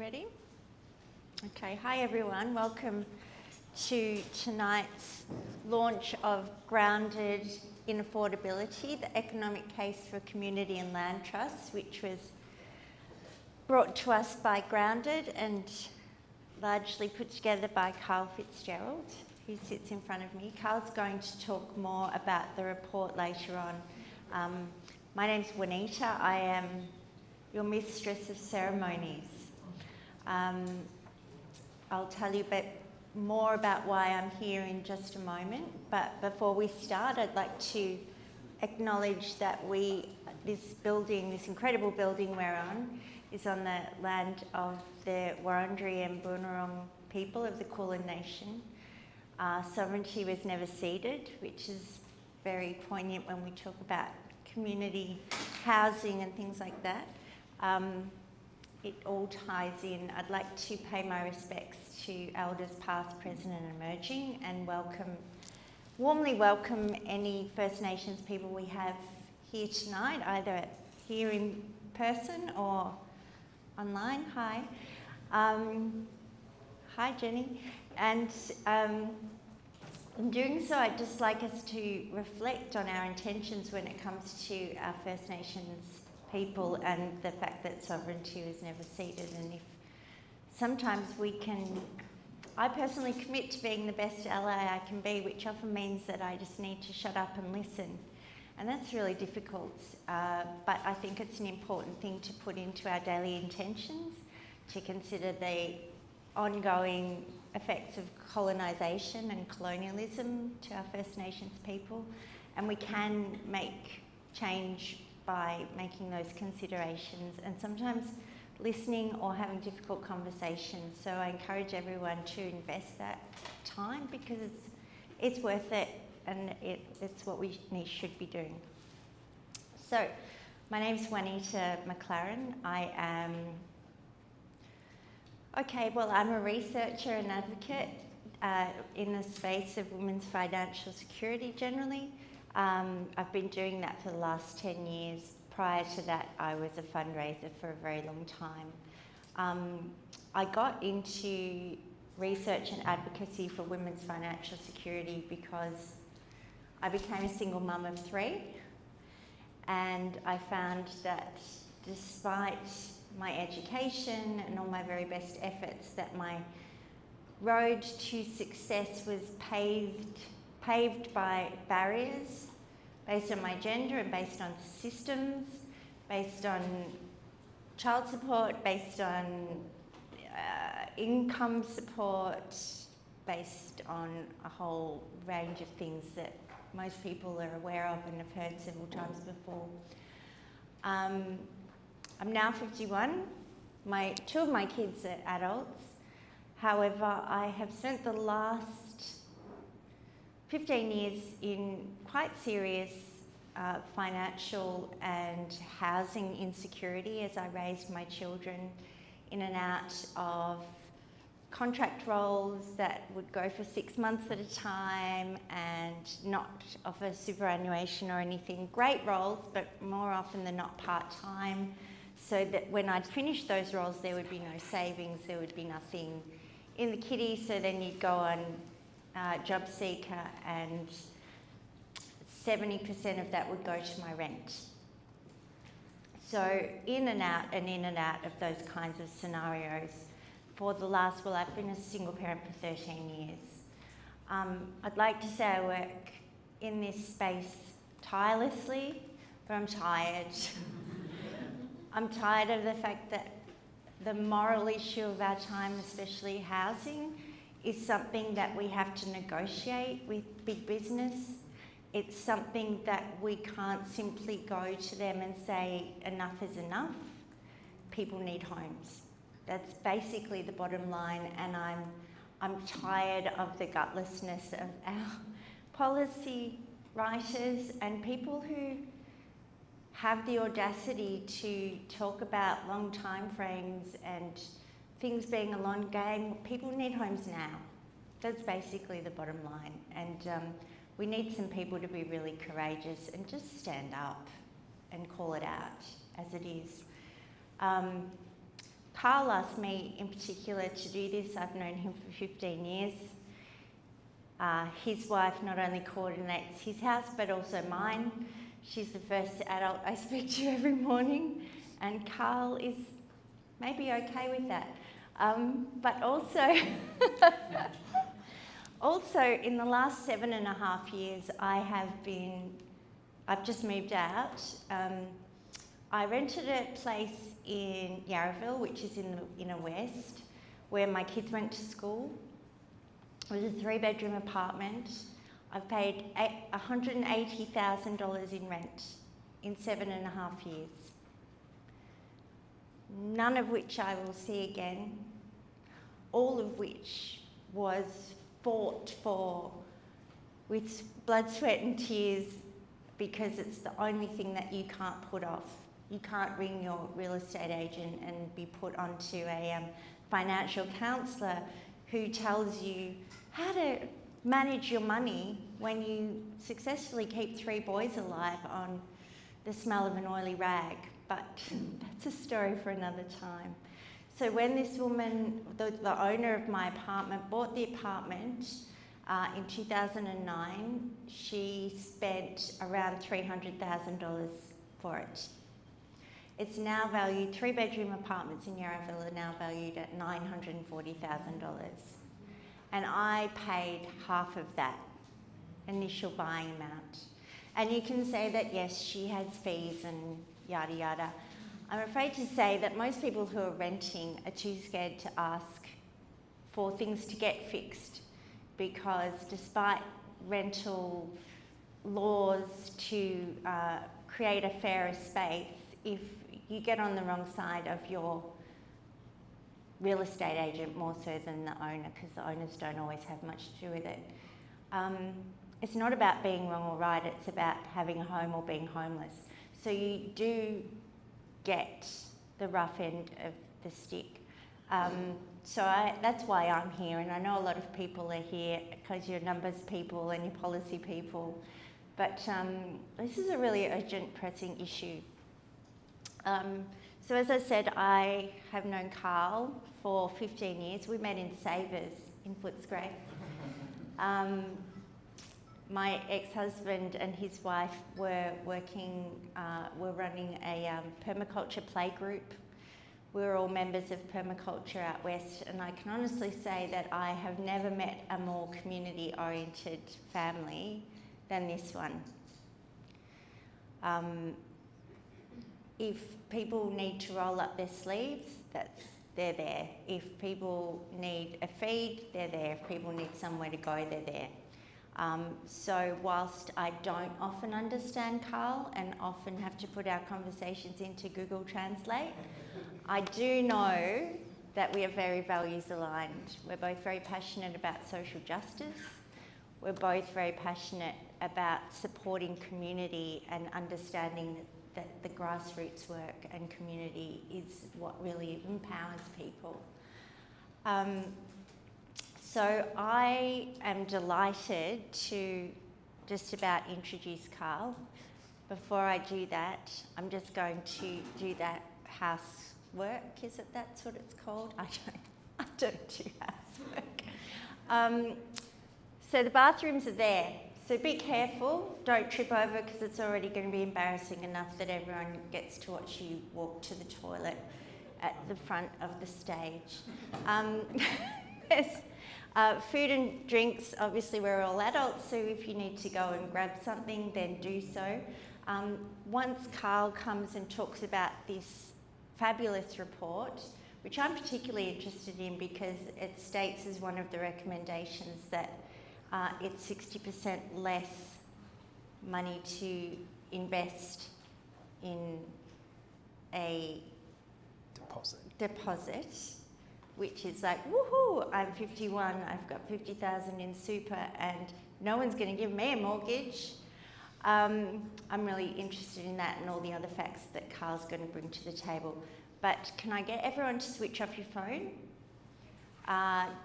ready? Okay, hi everyone. Welcome to tonight's launch of Grounded in Affordability, the economic case for community and land trusts, which was brought to us by Grounded and largely put together by Carl Fitzgerald, who sits in front of me. Carl's going to talk more about the report later on. My name's Juanita. I am your mistress of ceremonies. I'll tell you a bit more about why I'm here in just a moment, but before we start, I'd like to acknowledge that this incredible building we're on, is on the land of the Wurundjeri and Boonwurrung people of the Kulin Nation. Sovereignty was never ceded, which is very poignant when we talk about community housing and things like that. It all ties in. I'd like to pay my respects to elders past, present and emerging, and warmly welcome any First Nations people we have here tonight, either here in person or online. Hi. Hi Jenny. And in doing so, I'd just like us to reflect on our intentions when it comes to our First Nations people and the fact that sovereignty was never ceded. And if sometimes I personally commit to being the best ally I can be, which often means that I just need to shut up and listen. And that's really difficult, but I think it's an important thing to put into our daily intentions, to consider the ongoing effects of colonisation and colonialism to our First Nations people. And we can make change by making those considerations and sometimes listening or having difficult conversations. So I encourage everyone to invest that time because it's worth it, and it's what we should be doing. So my name's Juanita McLaren. I'm a researcher and advocate in the space of women's financial security generally. I've been doing that for the last 10 years. Prior to that, I was a fundraiser for a very long time. I got into research and advocacy for women's financial security because I became a single mum of 3, and I found that despite my education and all my very best efforts, that my road to success was paved by barriers based on my gender and based on systems, based on child support, based on income support, based on a whole range of things that most people are aware of and have heard several times before. I'm now 51. Two of my kids are adults. However, I have spent the last 15 years in quite serious financial and housing insecurity as I raised my children in and out of contract roles that would go for 6 months at a time and not offer superannuation or anything. Great roles, but more often than not part-time, so that when I'd finished those roles there would be no savings, there would be nothing in the kitty, so then you'd go on job seeker and 70% of that would go to my rent. So in and out of those kinds of scenarios for the last, I've been a single parent for 13 years. I'd like to say I work in this space tirelessly, but I'm tired. I'm tired of the fact that the moral issue of our time, especially housing, is something that we have to negotiate with big business. It's something that we can't simply go to them and say enough is enough. People need homes. That's basically the bottom line, and I'm tired of the gutlessness of our policy writers and people who have the audacity to talk about long time frames and things being a long game. People need homes now. That's basically the bottom line. And we need some people to be really courageous and just stand up and call it out as it is. Carl asked me in particular to do this. I've known him for 15 years. His wife not only coordinates his house but also mine. She's the first adult I speak to every morning, and Carl is maybe okay with that. But also, also in the last 7.5 years, I've just moved out. I rented a place in Yarraville, which is in the inner west, where my kids went to school. It was a 3-bedroom apartment. I've paid $180,000 in rent in 7.5 years. None of which I will see again, all of which was fought for with blood, sweat and tears, because it's the only thing that you can't put off. You can't ring your real estate agent and be put onto a financial counsellor who tells you how to manage your money when you successfully keep 3 boys alive on the smell of an oily rag. But that's a story for another time. So when this woman, the owner of my apartment, bought the apartment in 2009, she spent around $300,000 for it. It's now valued, 3-bedroom apartments in Yarraville are now valued at $940,000. And I paid half of that initial buying amount. And you can say that, yes, she has fees and yada yada. I'm afraid to say that most people who are renting are too scared to ask for things to get fixed, because despite rental laws to create a fairer space, if you get on the wrong side of your real estate agent, more so than the owner, because the owners don't always have much to do with it. It's not about being wrong or right, it's about having a home or being homeless. So you do get the rough end of the stick. That's why I'm here, and I know a lot of people are here because you're numbers people and you're policy people, but this is a really urgent, pressing issue. So as I said, I have known Carl for 15 years. We met in Savers in Footscray. My ex-husband and his wife were running a permaculture play group. We were all members of permaculture out west, and I can honestly say that I have never met a more community-oriented family than this one. If people need to roll up their sleeves, they're there. If people need a feed, they're there. If people need somewhere to go, they're there. So whilst I don't often understand Carl and often have to put our conversations into Google Translate, I do know that we are very values aligned. We're both very passionate about social justice. We're both very passionate about supporting community and understanding that the grassroots work and community is what really empowers people. So I am delighted to just about introduce Carl. Before I do that, I'm just going to do that housework. Is it that's what it's called? I don't do housework. So the bathrooms are there. So be careful, don't trip over, because it's already going to be embarrassing enough that everyone gets to watch you walk to the toilet at the front of the stage. Yes. Food and drinks, obviously we're all adults, so if you need to go and grab something, then do so. Once Carl comes and talks about this fabulous report, which I'm particularly interested in because it states as one of the recommendations that it's 60% less money to invest in a deposit, which is like, woohoo, I'm 51, I've got 50,000 in super and no one's going to give me a mortgage. I'm really interested in that and all the other facts that Carl's going to bring to the table. But can I get everyone to switch off your phone?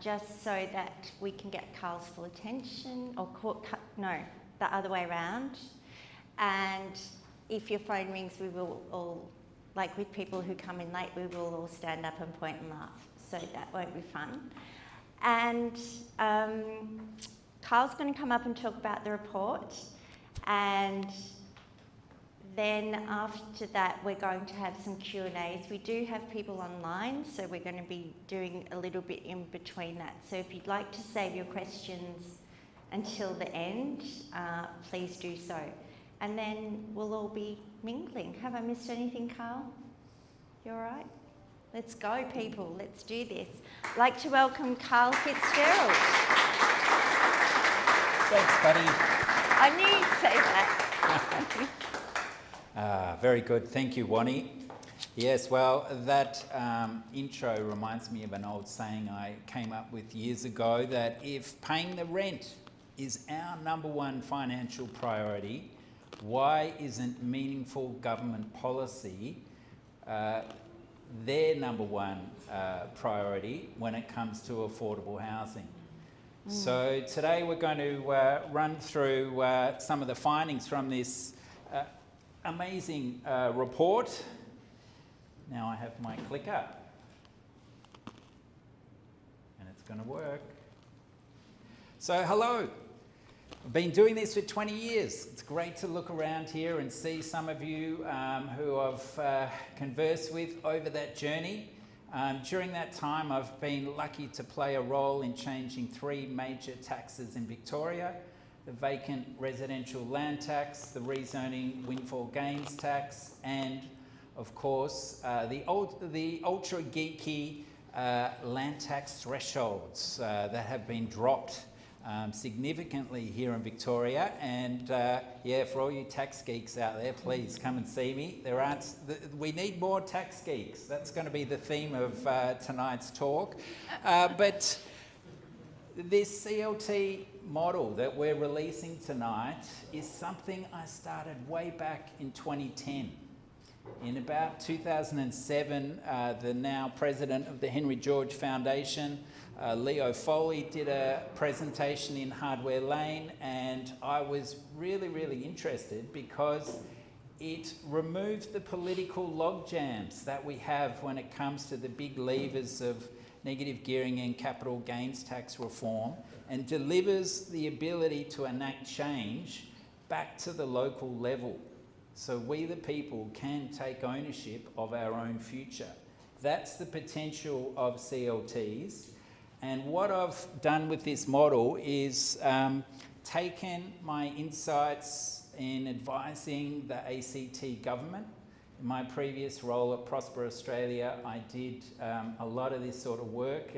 Just so that we can get Carl's full attention, or no, the other way around. And if your phone rings, we will all like with people who come in late, we will all stand up and point and laugh, so that won't be fun. And Carl's going to come up and talk about the report, and then after that we're going to have some Q&As. We do have people online, so we're going to be doing a little bit in between that. So if you'd like to save your questions until the end, please do so. And then we'll all be mingling. Have I missed anything, Carl? You all right? Let's go, people. Let's do this. I'd like to welcome Carl Fitzgerald. Thanks, buddy. I knew you'd say that. Very good. Thank you, Wani. Yes, well, that intro reminds me of an old saying I came up with years ago, that if paying the rent is our number one financial priority, why isn't meaningful government policy their number one priority when it comes to affordable housing? So today we're going to run through some of the findings from this amazing report. Now I have my clicker and it's going to work. So hello. I've been doing this for 20 years. It's great to look around here and see some of you who I've conversed with over that journey. During that time, I've been lucky to play a role in changing 3 major taxes in Victoria: the vacant residential land tax, the rezoning windfall gains tax, and of course the ultra geeky land tax thresholds that have been dropped significantly here in Victoria. And yeah, for all you tax geeks out there, please come and see me. We need more tax geeks. That's going to be the theme of tonight's talk. But this CLT model that we're releasing tonight is something I started way back in 2010. In about 2007, the now president of the Henry George Foundation, Leo Foley, did a presentation in Hardware Lane, and I was really, really interested because it removed the political log jams that we have when it comes to the big levers of negative gearing and capital gains tax reform, and delivers the ability to enact change back to the local level, so we the people can take ownership of our own future. That's the potential of CLTs. And what I've done with this model is taken my insights in advising the ACT government. In my previous role at Prosper Australia, I did a lot of this sort of work,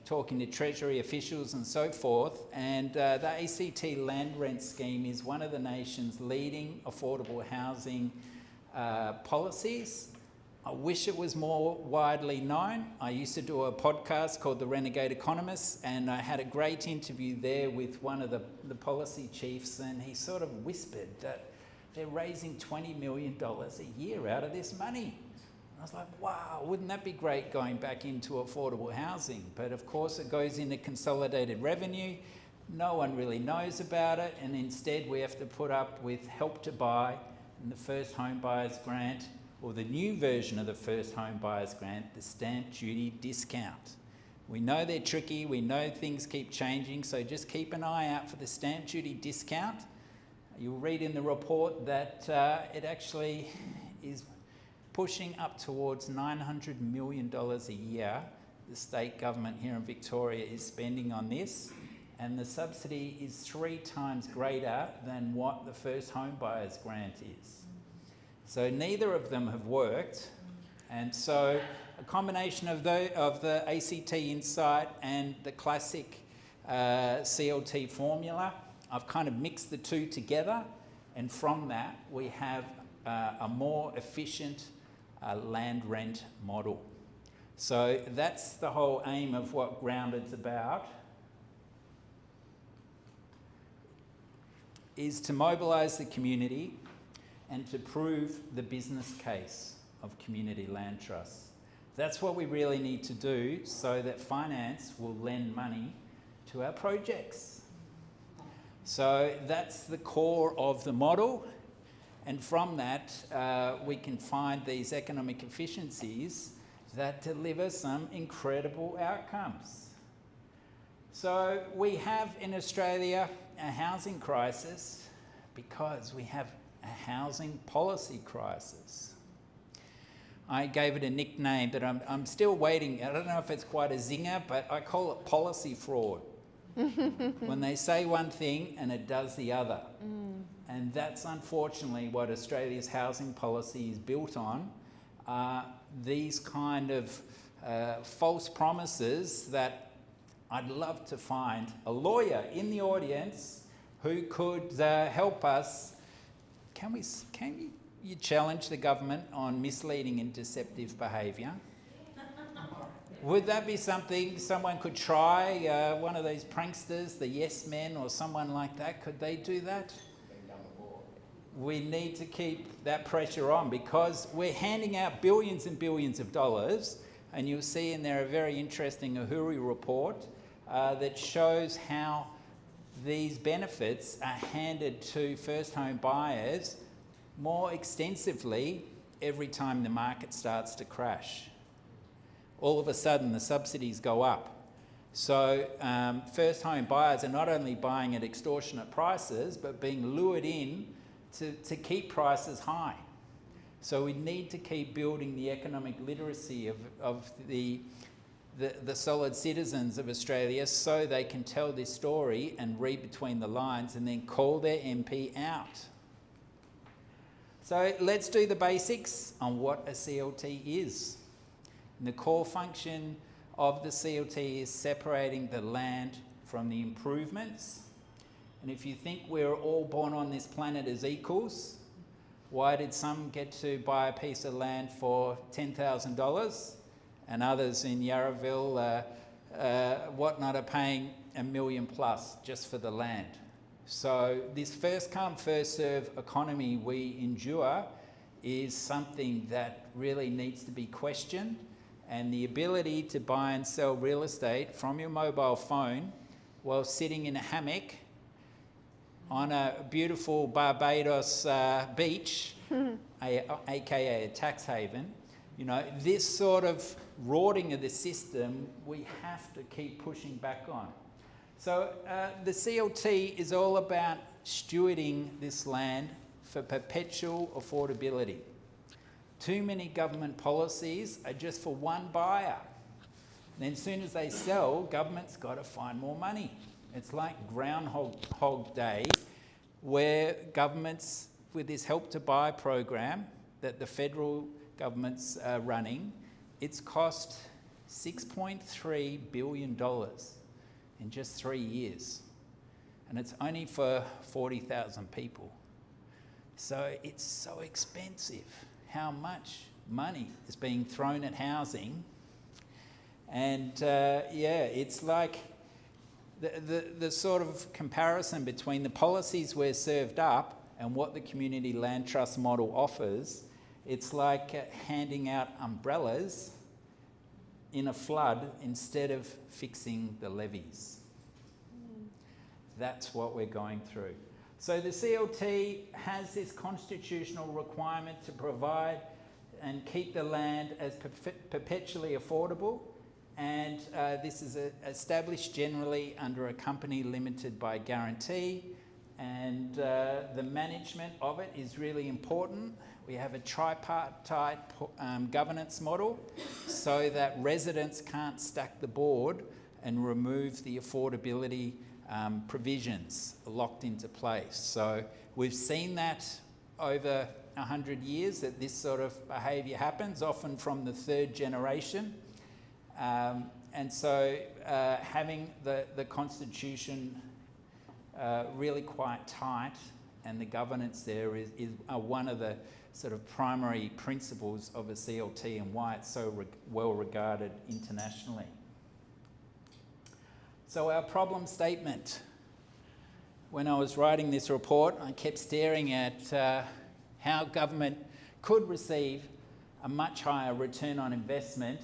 talking to Treasury officials and so forth. And the ACT land rent scheme is one of the nation's leading affordable housing policies. I wish it was more widely known. I used to do a podcast called The Renegade Economist, and I had a great interview there with one of the policy chiefs, and he sort of whispered that they're raising $20 million a year out of this money. I was like, wow, wouldn't that be great going back into affordable housing? But of course it goes into consolidated revenue. No one really knows about it, and instead we have to put up with Help to Buy and the First Home Buyers Grant, or the new version of the First Home Buyers Grant, the stamp duty discount. We know they're tricky, we know things keep changing, so just keep an eye out for the stamp duty discount. You'll read in the report that it actually is pushing up towards $900 million a year. The state government here in Victoria is spending on this, and the subsidy is 3 times greater than what the First Home Buyers Grant is. So neither of them have worked, and so a combination of the ACT insight and the classic CLT formula, I've kind of mixed the two together, and from that we have a more efficient land rent model. So that's the whole aim of what Grounded's about, is to mobilise the community and to prove the business case of community land trusts. That's what we really need to do so that finance will lend money to our projects. So that's the core of the model. And from that, we can find these economic efficiencies that deliver some incredible outcomes. So we have in Australia a housing crisis because we have a housing policy crisis. I gave it a nickname that I'm still waiting. I don't know if it's quite a zinger, but I call it policy fraud. When they say one thing and it does the other. And that's unfortunately what Australia's housing policy is built on. These kind of false promises that I'd love to find a lawyer in the audience who could help us. Can you challenge the government on misleading and deceptive behaviour? Would that be something someone could try? One of these pranksters, the yes men or someone like that, could they do that? We need to keep that pressure on because we're handing out billions and billions of dollars, and you'll see in there a very interesting Uhuru report that shows how these benefits are handed to first home buyers more extensively every time the market starts to crash. All of a sudden the subsidies go up. So first home buyers are not only buying at extortionate prices but being lured in to keep prices high. So we need to keep building the economic literacy of the solid citizens of Australia so they can tell this story and read between the lines and then call their MP out. So let's do the basics on what a CLT is. And the core function of the CLT is separating the land from the improvements. And if you think we're all born on this planet as equals, why did some get to buy a piece of land for $10,000 and others in Yarraville, whatnot, are paying $1 million plus just for the land? So this first come, first serve economy we endure is something that really needs to be questioned, and the ability to buy and sell real estate from your mobile phone while sitting in a hammock on a beautiful Barbados beach, aka a tax haven, you know, this sort of rorting of the system we have to keep pushing back on. So the CLT is all about stewarding this land for perpetual affordability. Too many government policies are just for one buyer. Then as soon as they sell, government's got to find more money. It's like Groundhog Day, where governments, with this Help to Buy program that the federal government's running, it's cost $6.3 billion in just 3 years. And it's only for 40,000 people. So it's so expensive how much money is being thrown at housing. And yeah, it's like the sort of comparison between the policies we're served up and what the community land trust model offers. It's like handing out umbrellas in a flood instead of fixing the levees. That's what we're going through. So the CLT has this constitutional requirement to provide and keep the land as perpetually affordable, and this is established generally under a company limited by guarantee, and the management of it is really important. We have a tripartite governance model so that residents can't stack the board and remove the affordability provisions locked into place. So we've seen that over 100 years that this sort of behaviour happens, often from the third generation. And so having the constitution really quite tight and the governance there is one of the sort of primary principles of a CLT and why it's so well regarded internationally. So our problem statement. When I was writing this report, I kept staring at how government could receive a much higher return on investment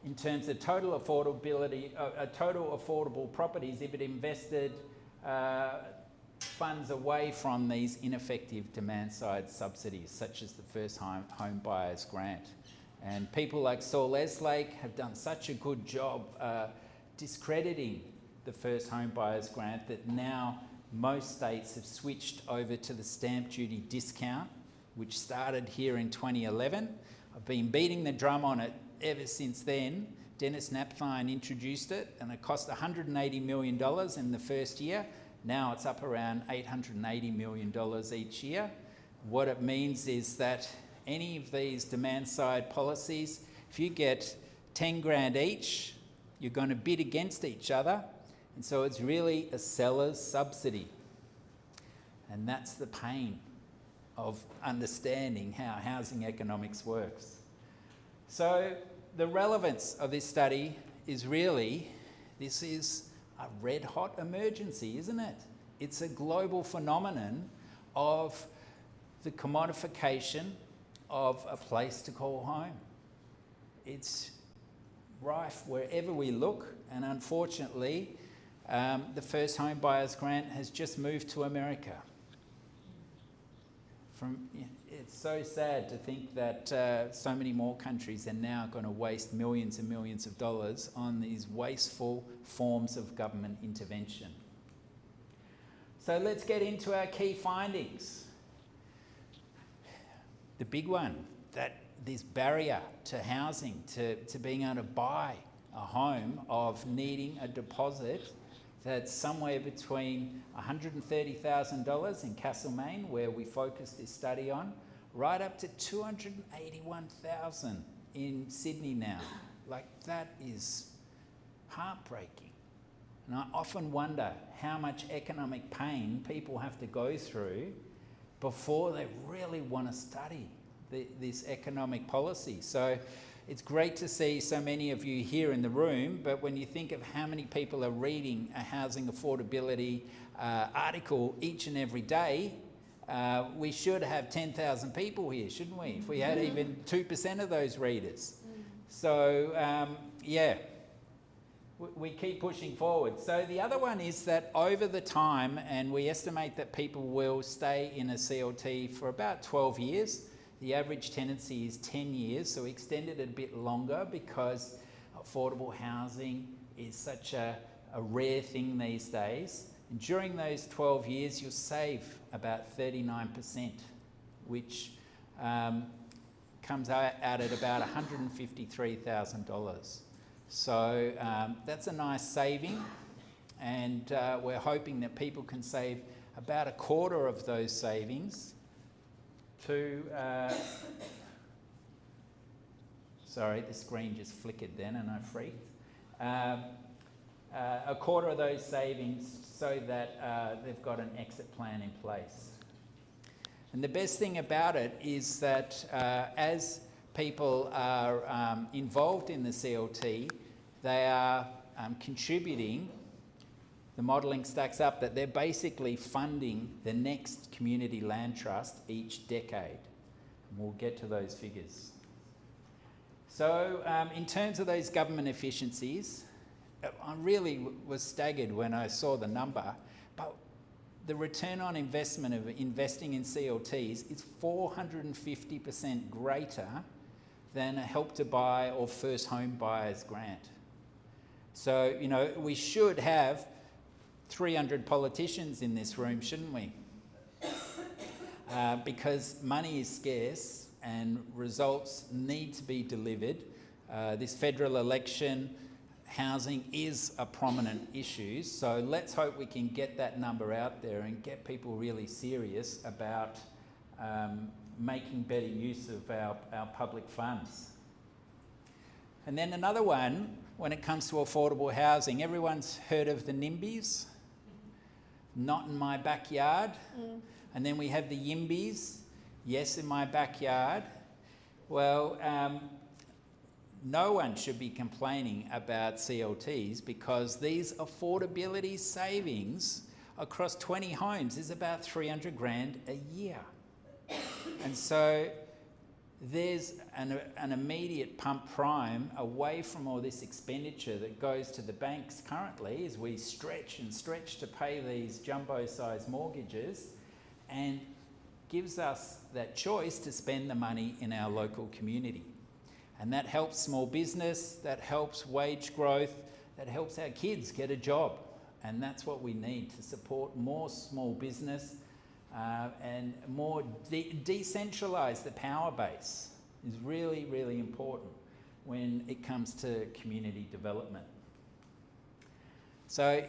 in terms of total affordability, total affordable properties if it invested funds away from these ineffective demand-side subsidies, such as the First Home Buyers Grant. And people like Saul Eslake have done such a good job discrediting the First Home Buyers Grant that now most states have switched over to the stamp duty discount, which started here in 2011. I've been beating the drum on it ever since then. Dennis Napthine introduced it, and it cost $180 million in the first year. Now it's up around $880 million each year. What it means is that any of these demand-side policies, if you get 10 grand each, you're going to bid against each other, and so it's really a seller's subsidy. And that's the pain of understanding how housing economics works. So the relevance of this study is really, this is a red-hot emergency, isn't it? It's a global phenomenon of the commodification of a place to call home. It's rife wherever we look, and unfortunately, the First Home Buyers Grant has just moved to America. It's so sad to think that so many more countries are now going to waste millions and millions of dollars on these wasteful forms of government intervention. So let's get into our key findings. The big one, that this barrier to housing, to being able to buy a home, of needing a deposit that's somewhere between $130,000 in Castlemaine, where we focused this study on, right up to $281,000 in Sydney now. Like, that is heartbreaking. And I often wonder how much economic pain people have to go through before they really want to study this economic policy. So it's great to see so many of you here in the room, but when you think of how many people are reading a housing affordability article each and every day, we should have 10,000 people here, shouldn't we? If we had even 2% of those readers. So, yeah, we keep pushing forward. So the other one is that over the time, and we estimate that people will stay in a CLT for about 12 years. The average tenancy is 10 years, so we extended it a bit longer because affordable housing is such a rare thing these days. And during those 12 years, you'll save about 39%, which comes out at about $153,000. So that's a nice saving, and we're hoping that people can save about a quarter of those savings to, sorry, the screen just flickered then and I freaked. A quarter of those savings so that they've got an exit plan in place. And the best thing about it is that as people are involved in the CLT, they are contributing. The modelling stacks up that they're basically funding the next community land trust each decade. And we'll get to those figures. So in terms of those government efficiencies, I really was staggered when I saw the number, but the return on investment of investing in CLTs is 450% greater than a Help to Buy or First Home Buyers Grant. So, you know, we should have 300 politicians in this room, shouldn't we? Because money is scarce and results need to be delivered. This federal election, housing is a prominent issue, so let's hope we can get that number out there and get people really serious about making better use of our public funds. And then another one, when it comes to affordable housing, everyone's heard of the NIMBYs, not in my backyard. And then we have the YIMBYs, yes, in my backyard. Well, no one should be complaining about CLTs because these affordability savings across 20 homes is about 300 grand a year. And so there's an immediate pump prime away from all this expenditure that goes to the banks currently as we stretch and stretch to pay these jumbo-sized mortgages, and gives us that choice to spend the money in our local community. And that helps small business, that helps wage growth, that helps our kids get a job. And that's what we need to support more small business and more decentralise the power base is really, really important when it comes to community development. So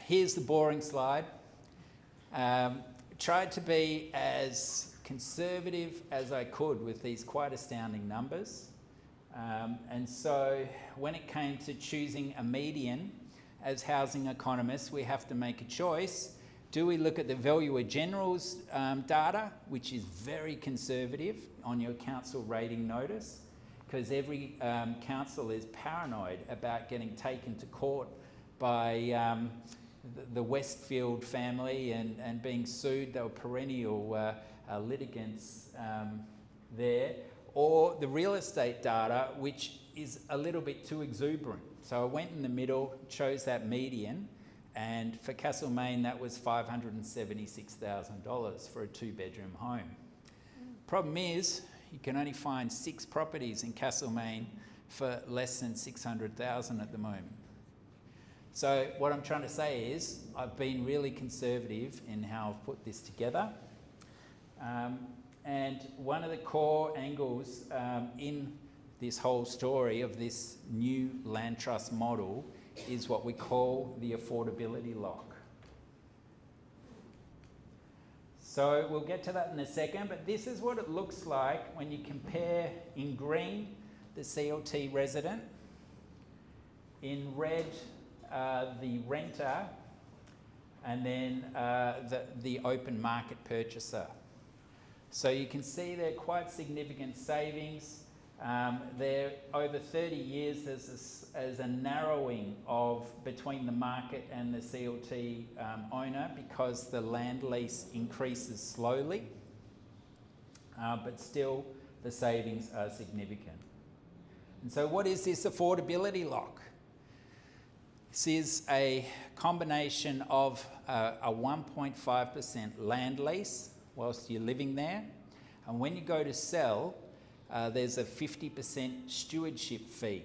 here's the boring slide. Tried to be as conservative as I could with these quite astounding numbers. And so when it came to choosing a median, as housing economists, we have to make a choice. Do we look at the Valuer General's data, which is very conservative on your council rating notice, because every council is paranoid about getting taken to court by the Westfield family and being sued. They were perennial litigants there. Or the real estate data, which is a little bit too exuberant. So I went in the middle, chose that median, and for Castlemaine that was $576,000 for a 2-bedroom home. Problem is, you can only find 6 properties in Castlemaine for less than $600,000 at the moment. So what I'm trying to say is, I've been really conservative in how I've put this together. And one of the core angles in this whole story of this new land trust model is what we call the affordability lock. So we'll get to that in a second, but this is what it looks like when you compare in green the CLT resident, in red the renter, and then the open market purchaser. So you can see they're quite significant savings. There, over 30 years, there's a narrowing of between the market and the CLT owner because the land lease increases slowly, but still the savings are significant. And so what is this affordability lock? This is a combination of a 1.5% land lease whilst you're living there, and when you go to sell, there's a 50% stewardship fee.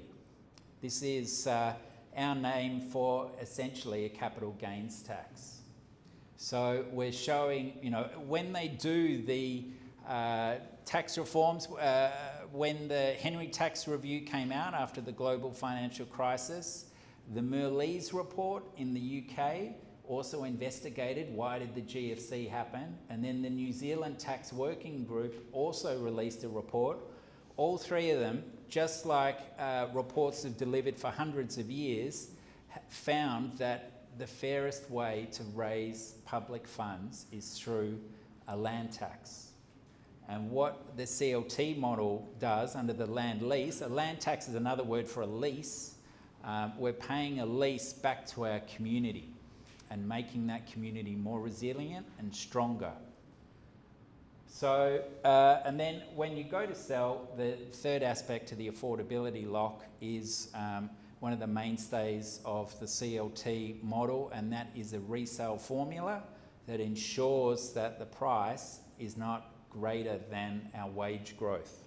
This is our name for essentially a capital gains tax. So we're showing, when they do the tax reforms, when the Henry Tax Review came out after the global financial crisis, the Merlees report in the UK also investigated why did the GFC happen, and then the New Zealand Tax Working Group also released a report. All 3 of them, just like reports have delivered for hundreds of years, found that the fairest way to raise public funds is through a land tax. And what the CLT model does under the land lease, a land tax is another word for a lease, we're paying a lease back to our community and making that community more resilient and stronger. So, and then when you go to sell, the third aspect to the affordability lock is one of the mainstays of the CLT model, and that is a resale formula that ensures that the price is not greater than our wage growth.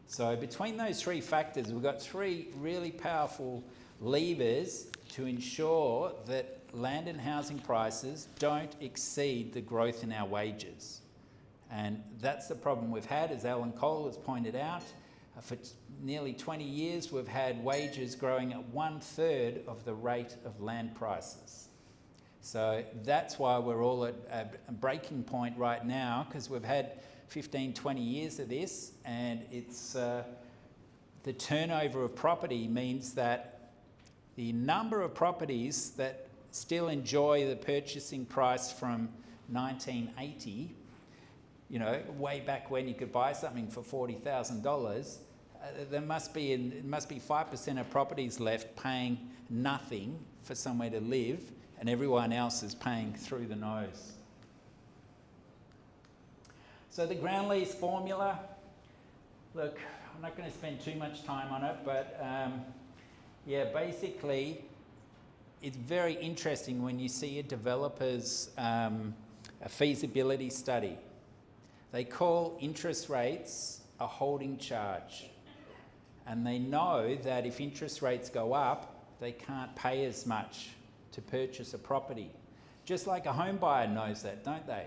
So between those 3 factors, we've got 3 really powerful levers to ensure that land and housing prices don't exceed the growth in our wages. And that's the problem we've had, as Alan Cole has pointed out. For nearly 20 years, we've had wages growing at 1/3 of the rate of land prices. So that's why we're all at a breaking point right now, because we've had 15, 20 years of this, and it's the turnover of property means that the number of properties that still enjoy the purchasing price from 1980, way back when you could buy something for $40,000, there must be 5% of properties left paying nothing for somewhere to live, and everyone else is paying through the nose. So the ground lease formula, look, I'm not going to spend too much time on it, but yeah, basically, it's very interesting when you see a developer's a feasibility study. They call interest rates a holding charge. And they know that if interest rates go up, they can't pay as much to purchase a property. Just like a home buyer knows that, don't they?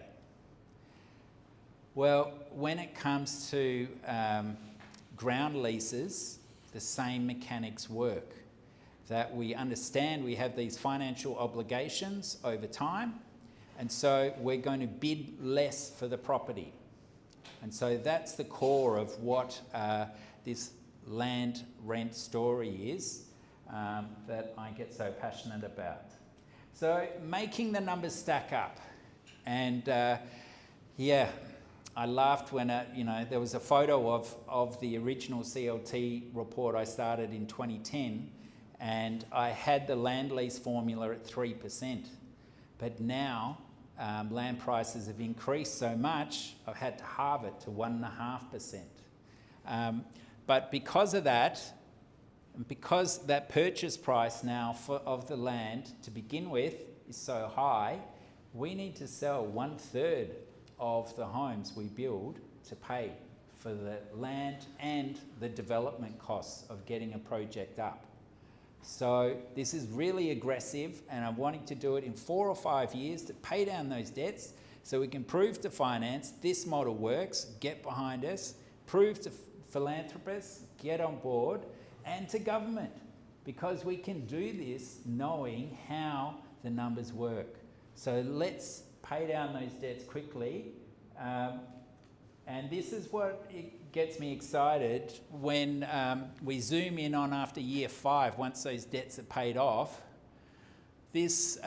Well, when it comes to ground leases, the same mechanics work. That we understand we have these financial obligations over time, and so we're going to bid less for the property. And so that's the core of what this land rent story is that I get so passionate about. So making the numbers stack up, and yeah, I laughed when there was a photo of the original CLT report I started in 2010, and I had the land lease formula at 3%, but now land prices have increased so much I've had to halve it to 1.5%. But because of that, and because that purchase price now of the land to begin with is so high, we need to sell 1/3 of the homes we build to pay for the land and the development costs of getting a project up. So this is really aggressive, and I'm wanting to do it in 4 or 5 years to pay down those debts so we can prove to finance this model works, get behind us, prove to philanthropists, get on board, and to government, because we can do this knowing how the numbers work. So let's pay down those debts quickly, and this is what it gets me excited when we zoom in on after year 5, once those debts are paid off. This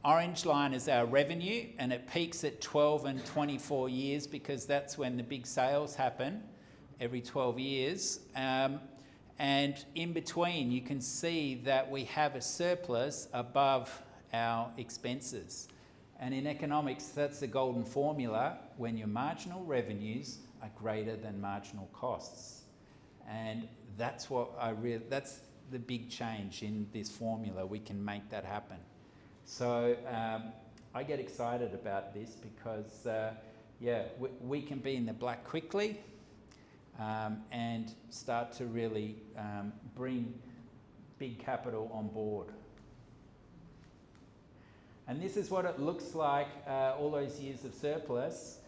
orange line is our revenue, and it peaks at 12 and 24 years because that's when the big sales happen, every 12 years. And in between, you can see that we have a surplus above our expenses. And in economics, that's the golden formula when your marginal revenues are greater than marginal costs. And that's that's the big change in this formula. We can make that happen. So I get excited about this because, yeah, we can be in the black quickly and start to really bring big capital on board. And this is what it looks like all those years of surplus.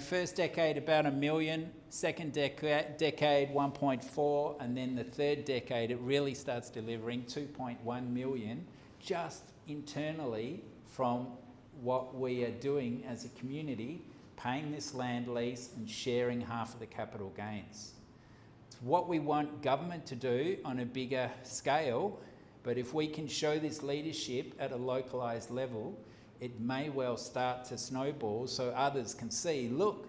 First decade about 1 million, second decade 1.4, and then the third decade it really starts delivering 2.1 million just internally from what we are doing as a community, paying this land lease and sharing half of the capital gains. It's what we want government to do on a bigger scale, but if we can show this leadership at a localised level, it may well start to snowball so others can see, look,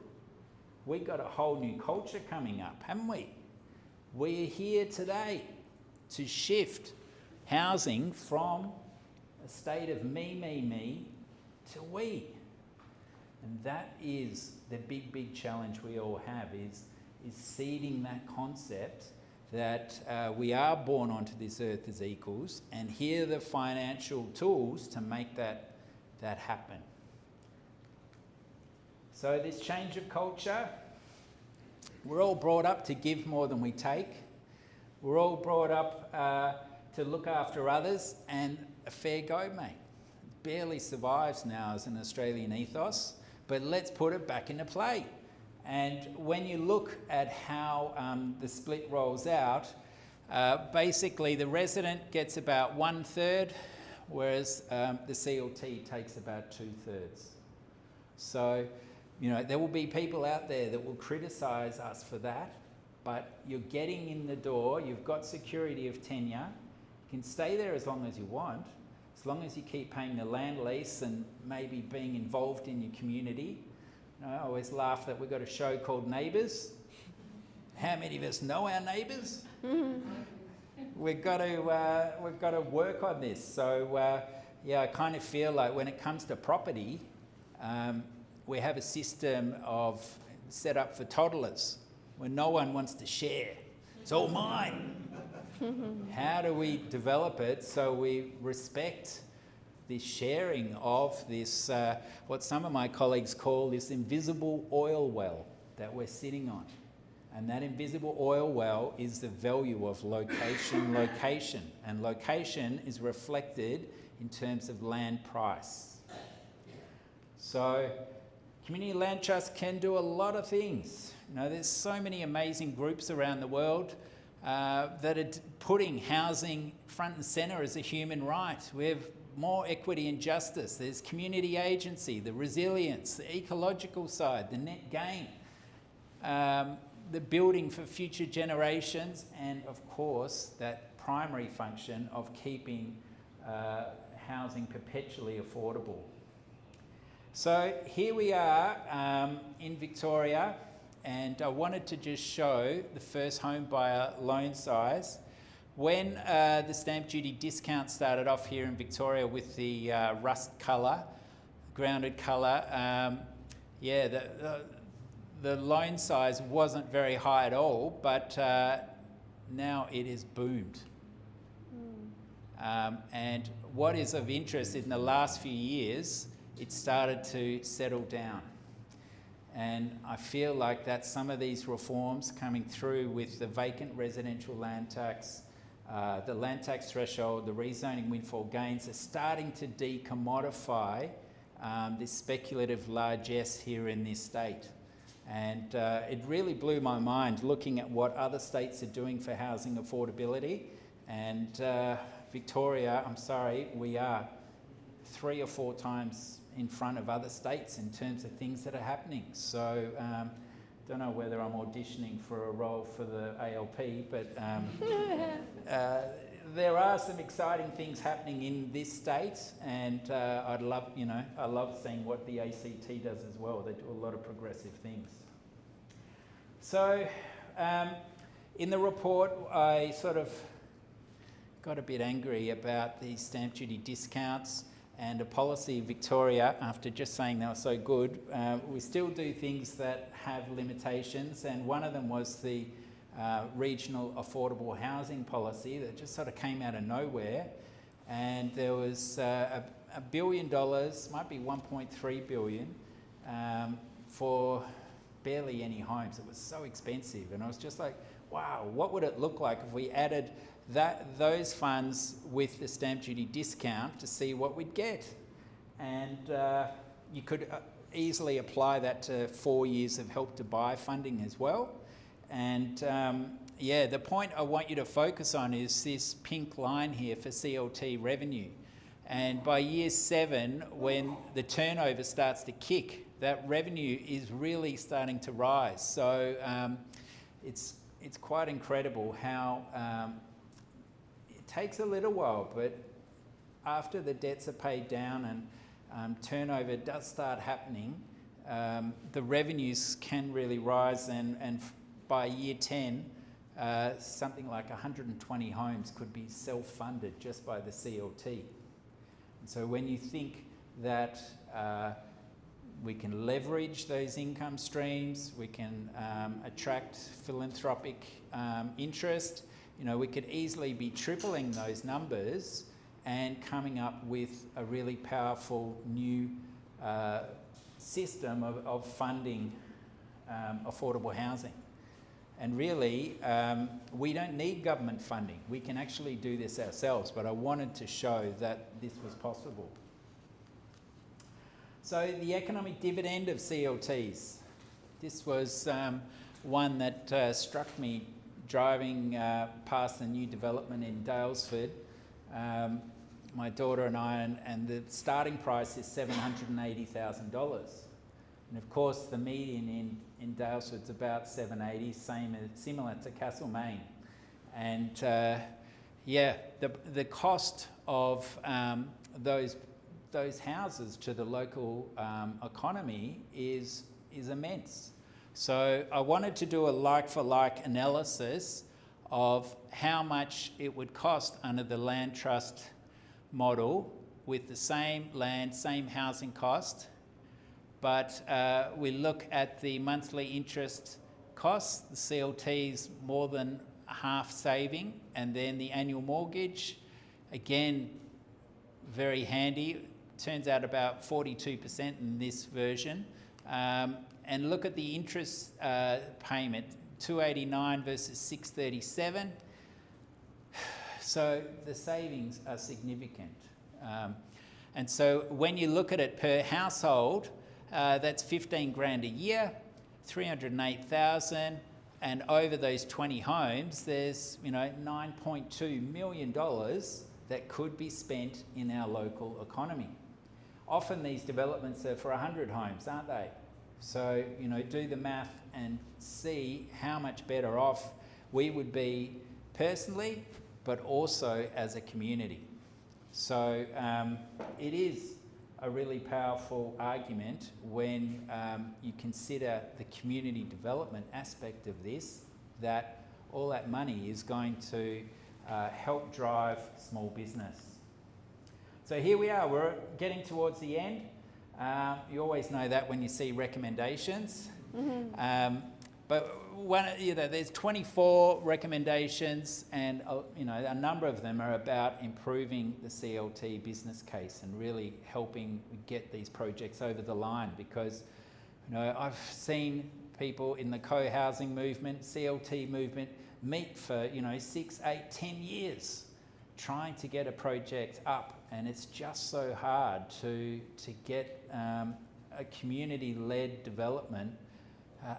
we've got a whole new culture coming up, haven't we? We're here today to shift housing from a state of me to we. And that is the big challenge we all have, is seeding that concept that we are born onto this earth as equals, and here are the financial tools to make that happen. So this change of culture, we're all brought up to give more than we take. We're all brought up to look after others, and a fair go, mate. It barely survives now as an Australian ethos, but let's put it back into play. And when you look at how the split rolls out, basically the resident gets about 1/3, whereas the CLT takes about 2/3. So, there will be people out there that will criticise us for that, but you're getting in the door, you've got security of tenure, you can stay there as long as you want, as long as you keep paying the land lease and maybe being involved in your community. I always laugh that we've got a show called Neighbours. How many of us know our neighbours? We've got to work on this. So yeah, I kind of feel like when it comes to property, we have a system of set up for toddlers, where no one wants to share. It's all mine. How do we develop it so we respect the sharing of this, what some of my colleagues call this invisible oil well that we're sitting on? And that invisible oil well is the value of location. And location is reflected in terms of land price. So community land trust can do a lot of things. You know, there's so many amazing groups around the world that are putting housing front and centre as a human right. We have more equity and justice. There's community agency, the resilience, the ecological side, the net gain, the building for future generations, and of course that primary function of keeping housing perpetually affordable. So here we are in Victoria, and I wanted to just show the first home buyer loan size. When the stamp duty discount started off here in Victoria with the rust colour, grounded colour, the loan size wasn't very high at all, but now it is boomed. And what is of interest in the last few years, it started to settle down. And I feel like that some of these reforms coming through with the vacant residential land tax, the land tax threshold, the rezoning windfall gains are starting to decommodify this speculative largesse here in this state. And it really blew my mind looking at what other states are doing for housing affordability. And Victoria, I'm sorry, we are 3 or 4 times in front of other states in terms of things that are happening. So don't know whether I'm auditioning for a role for the ALP, but there are some exciting things happening in this state, and I love seeing what the ACT does as well. They do a lot of progressive things. So in the report, I sort of got a bit angry about the stamp duty discounts and a policy of Victoria. After just saying they were so good, we still do things that have limitations, and one of them was the regional affordable housing policy that just sort of came out of nowhere. And there was $1 billion, might be 1.3 billion, for barely any homes. It was so expensive, and I was just like, wow, what would it look like if we added those funds with the stamp duty discount to see what we'd get? And you could easily apply that to 4 years of Help to Buy funding as well. And the point I want you to focus on is this pink line here for CLT revenue. And by year 7, when the turnover starts to kick, that revenue is really starting to rise. So it's quite incredible how it takes a little while, but after the debts are paid down and turnover does start happening, the revenues can really rise, and by year 10, something like 120 homes could be self-funded just by the CLT. And so when you think that we can leverage those income streams, we can attract philanthropic interest, you know, we could easily be tripling those numbers and coming up with a really powerful new system of funding affordable housing. And really, we don't need government funding. We can actually do this ourselves, but I wanted to show that this was possible. So the economic dividend of CLTs. This was one that struck me driving past the new development in Daylesford. My daughter and I, and the starting price is $780,000. And of course, the median in Daylesford's about $780,000, similar to Castlemaine. And the cost of those houses to the local economy is immense. So I wanted to do a like-for-like analysis of how much it would cost under the land trust model with the same land, same housing cost, but we look at the monthly interest costs, the CLTs more than half saving, and then the annual mortgage, again, very handy. Turns out about 42% in this version. And look at the interest payment, $289 versus $637. So the savings are significant. And so when you look at it per household, that's 15 grand a year, 308,000, and over those 20 homes, there's $9.2 million that could be spent in our local economy. Often these developments are for 100 homes, aren't they? So, do the math and see how much better off we would be personally, but also as a community. So it is a really powerful argument when you consider the community development aspect of this, that all that money is going to help drive small business. So here we are, we're getting towards the end. You always know that when you see recommendations. But there's 24 recommendations, and a number of them are about improving the CLT business case and really helping get these projects over the line. Because I've seen people in the co-housing movement, CLT movement, meet for 6, 8, 10 years trying to get a project up, and it's just so hard to get a community-led development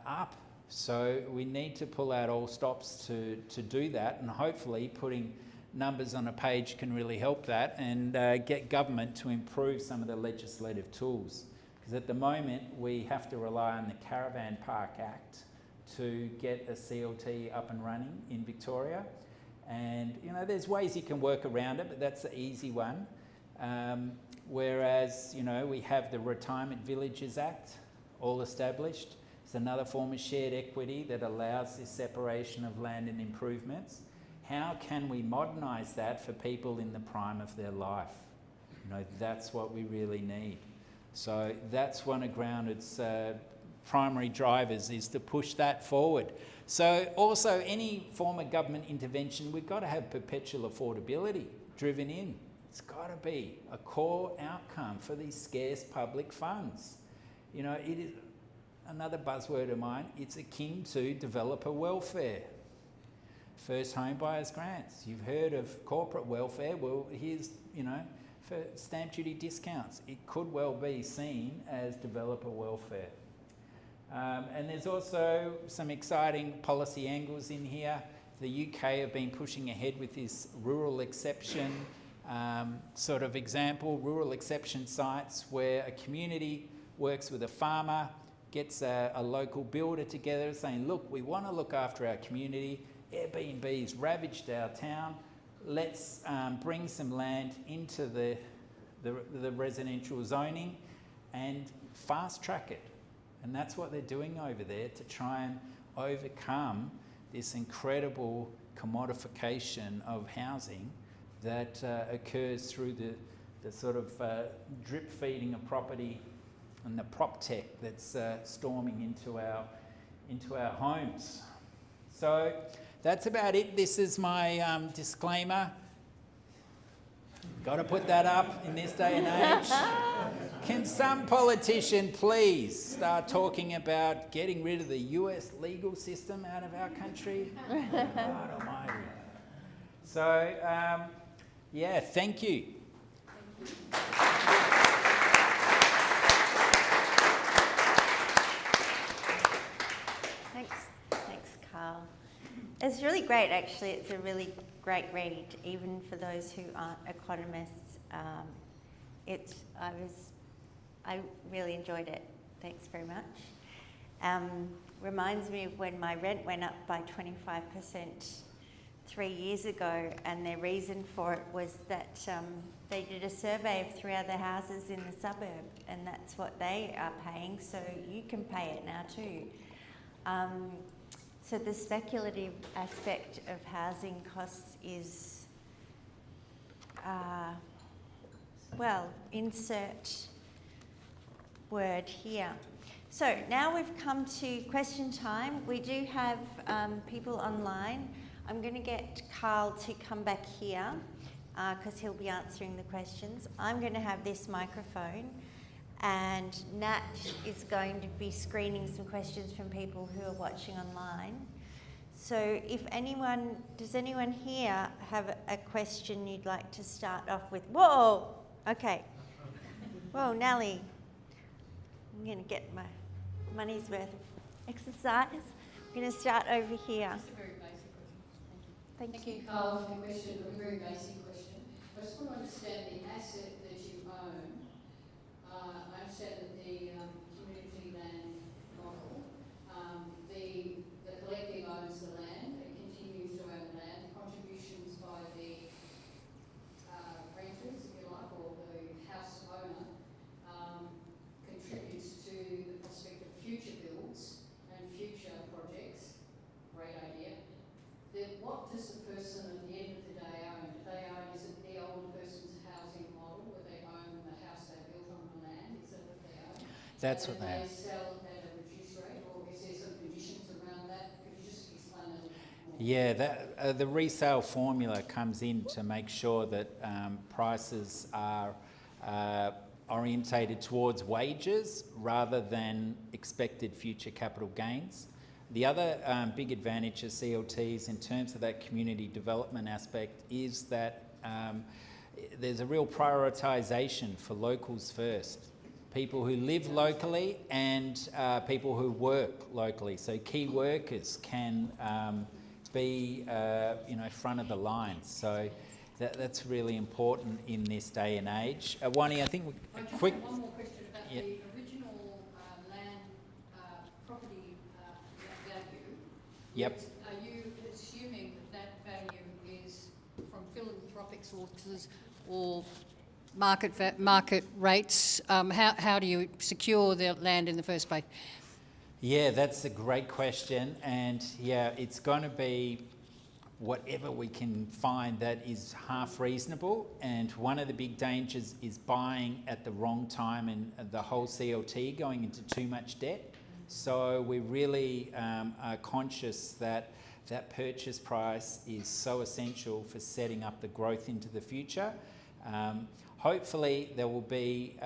up. So we need to pull out all stops to do that, and hopefully putting numbers on a page can really help that, and get government to improve some of the legislative tools. Because at the moment we have to rely on the Caravan Park Act to get a CLT up and running in Victoria. And there's ways you can work around it, but that's the easy one. Whereas we have the Retirement Villages Act all established. It's another form of shared equity that allows this separation of land and improvements. How can we modernise that for people in the prime of their life? That's what we really need. So that's one of Grounded's primary drivers, is to push that forward. So also any form of government intervention, we've got to have perpetual affordability driven in. It's got to be a core outcome for these scarce public funds. It is another buzzword of mine. It's akin to developer welfare. First home buyers grants. You've heard of corporate welfare. Well, here's, for stamp duty discounts. It could well be seen as developer welfare. And there's also some exciting policy angles in here. The UK have been pushing ahead with this rural exception sort of example, rural exception sites where a community works with a farmer, gets a local builder together saying, look, we want to look after our community. Airbnb's ravaged our town. Let's bring some land into the residential zoning and fast track it. And that's what they're doing over there to try and overcome this incredible commodification of housing that occurs through the sort of drip feeding of property and the prop tech that's storming into our homes. So that's about it. This is my disclaimer. Got to put that up in this day and age. Can some politician please start talking about getting rid of the US legal system out of our country? God almighty. So, yeah, thank you. Thanks, Carl. It's really great, actually. It's a really great read, even for those who aren't economists. I really enjoyed it. Thanks very much. Reminds me of when my rent went up by 25% 3 years ago, and their reason for it was that they did a survey of 3 other houses in the suburb, and that's what they are paying, so you can pay it now too. So the speculative aspect of housing costs is, insert word here. So now we've come to question time. We do have people online. I'm going to get Carl to come back here because he'll be answering the questions. I'm going to have this microphone, and Nat is going to be screening some questions from people who are watching online. So does anyone here have a question you'd like to start off with? Whoa, okay. Whoa, Nellie. I'm going to get my money's worth of exercise. I'm going to start over here. Just a very basic question. Thank you. Thank you. Carl, for your question, a very basic question. I just want to understand the asset that you own. I understand that the community land model, the collective owns the land, it continues to own the land, contributions by the renters, if you like, or the house owner, contributes to the prospect of future builds and future projects. Great idea. Then what does the person at the end of the day own? Do they own, is it the old person's housing model where they own the house they built on the land? Is that what they own? That's and what they they sell at a reduced rate, or is there some conditions around that? Could you just explain that a little more? Yeah, the resale formula comes in to make sure that prices are orientated towards wages rather than expected future capital gains. The other big advantage of CLTs in terms of that community development aspect is that there's a real prioritisation for locals first. People who live locally and people who work locally. So key workers can be front of the line. So that's really important in this day and age. Wani, I think I just quick. have one more question about Yeah. the original land property value. Yep. Are you assuming that value is from philanthropic sources or market rates? How do you secure the land in the first place? Yeah, that's a great question, and yeah, it's going to be whatever we can find that is half reasonable. And one of the big dangers is buying at the wrong time and the whole CLT going into too much debt. So we really are conscious that that purchase price is so essential for setting up the growth into the future. Hopefully there will be,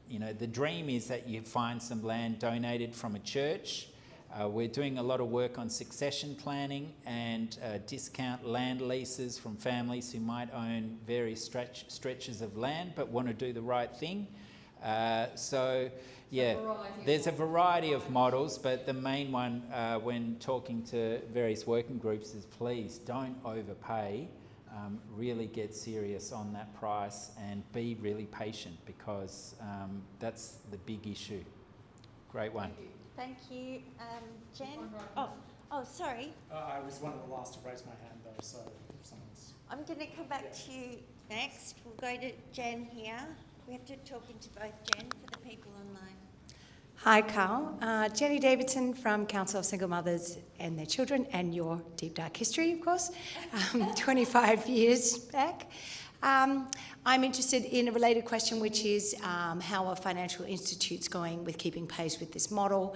the dream is that you find some land donated from a church. We're doing a lot of work on succession planning and discount land leases from families who might own various stretches of land but want to do the right thing. There's a variety of models, but the main one when talking to various working groups is please don't overpay. Really get serious on that price and be really patient because that's the big issue. Great one. Thank you. Jen? One right Oh, sorry. I was one of the last to raise my hand though, so if someone's... I'm going to come back to you next. We'll go to Jen here. We have to talk into both Jen for the people online. Hi, Carl. Jenny Davidson from Council of Single Mothers and Their Children, and your deep dark history, of course, 25 years back. I'm interested in a related question, which is how are financial institutes going with keeping pace with this model?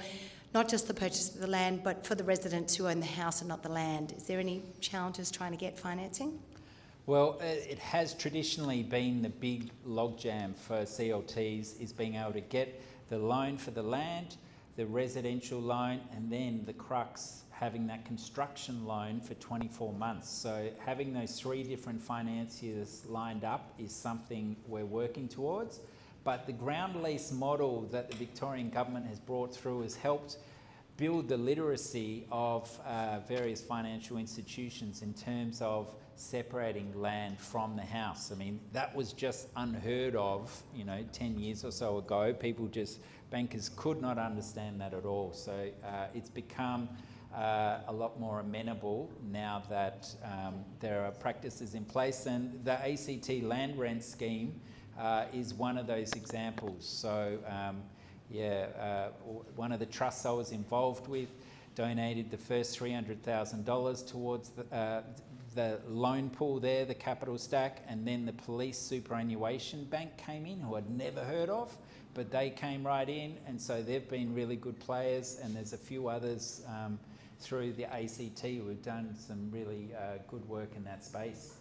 Not just the purchase of the land, but for the residents who own the house and not the land. Is there any challenges trying to get financing? Well, it has traditionally been the big logjam for CLTs is being able to get the loan for the land, the residential loan, and then the crux, having that construction loan for 24 months. So having those three different financiers lined up is something we're working towards. But the ground lease model that the Victorian government has brought through has helped build the literacy of various financial institutions in terms of separating land from the house. I mean, that was just unheard of, 10 years or so ago. Bankers could not understand that at all. So it's become a lot more amenable now that there are practices in place, and the ACT land rent scheme is one of those examples. So one of the trusts I was involved with donated the first $300,000 towards the loan pool there, the capital stack, and then the police superannuation bank came in, who I'd never heard of, but they came right in, and so they've been really good players, and there's a few others through the ACT who've done some really good work in that space.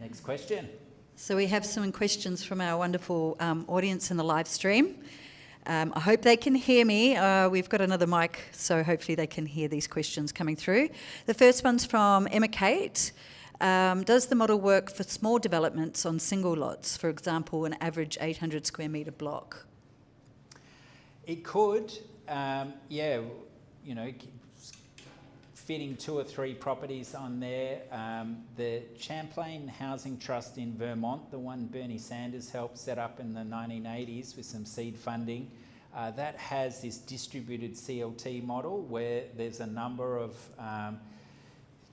Next question. So we have some questions from our wonderful audience in the live stream. I hope they can hear me. We've got another mic, so hopefully they can hear these questions coming through. The first one's from Emma Kate. Does the model work for small developments on single lots, for example, an average 800 square metre block? It could, yeah, you know, fitting 2 or 3 properties on there. The Champlain Housing Trust in Vermont, the one Bernie Sanders helped set up in the 1980s with some seed funding, that has this distributed CLT model where there's a number of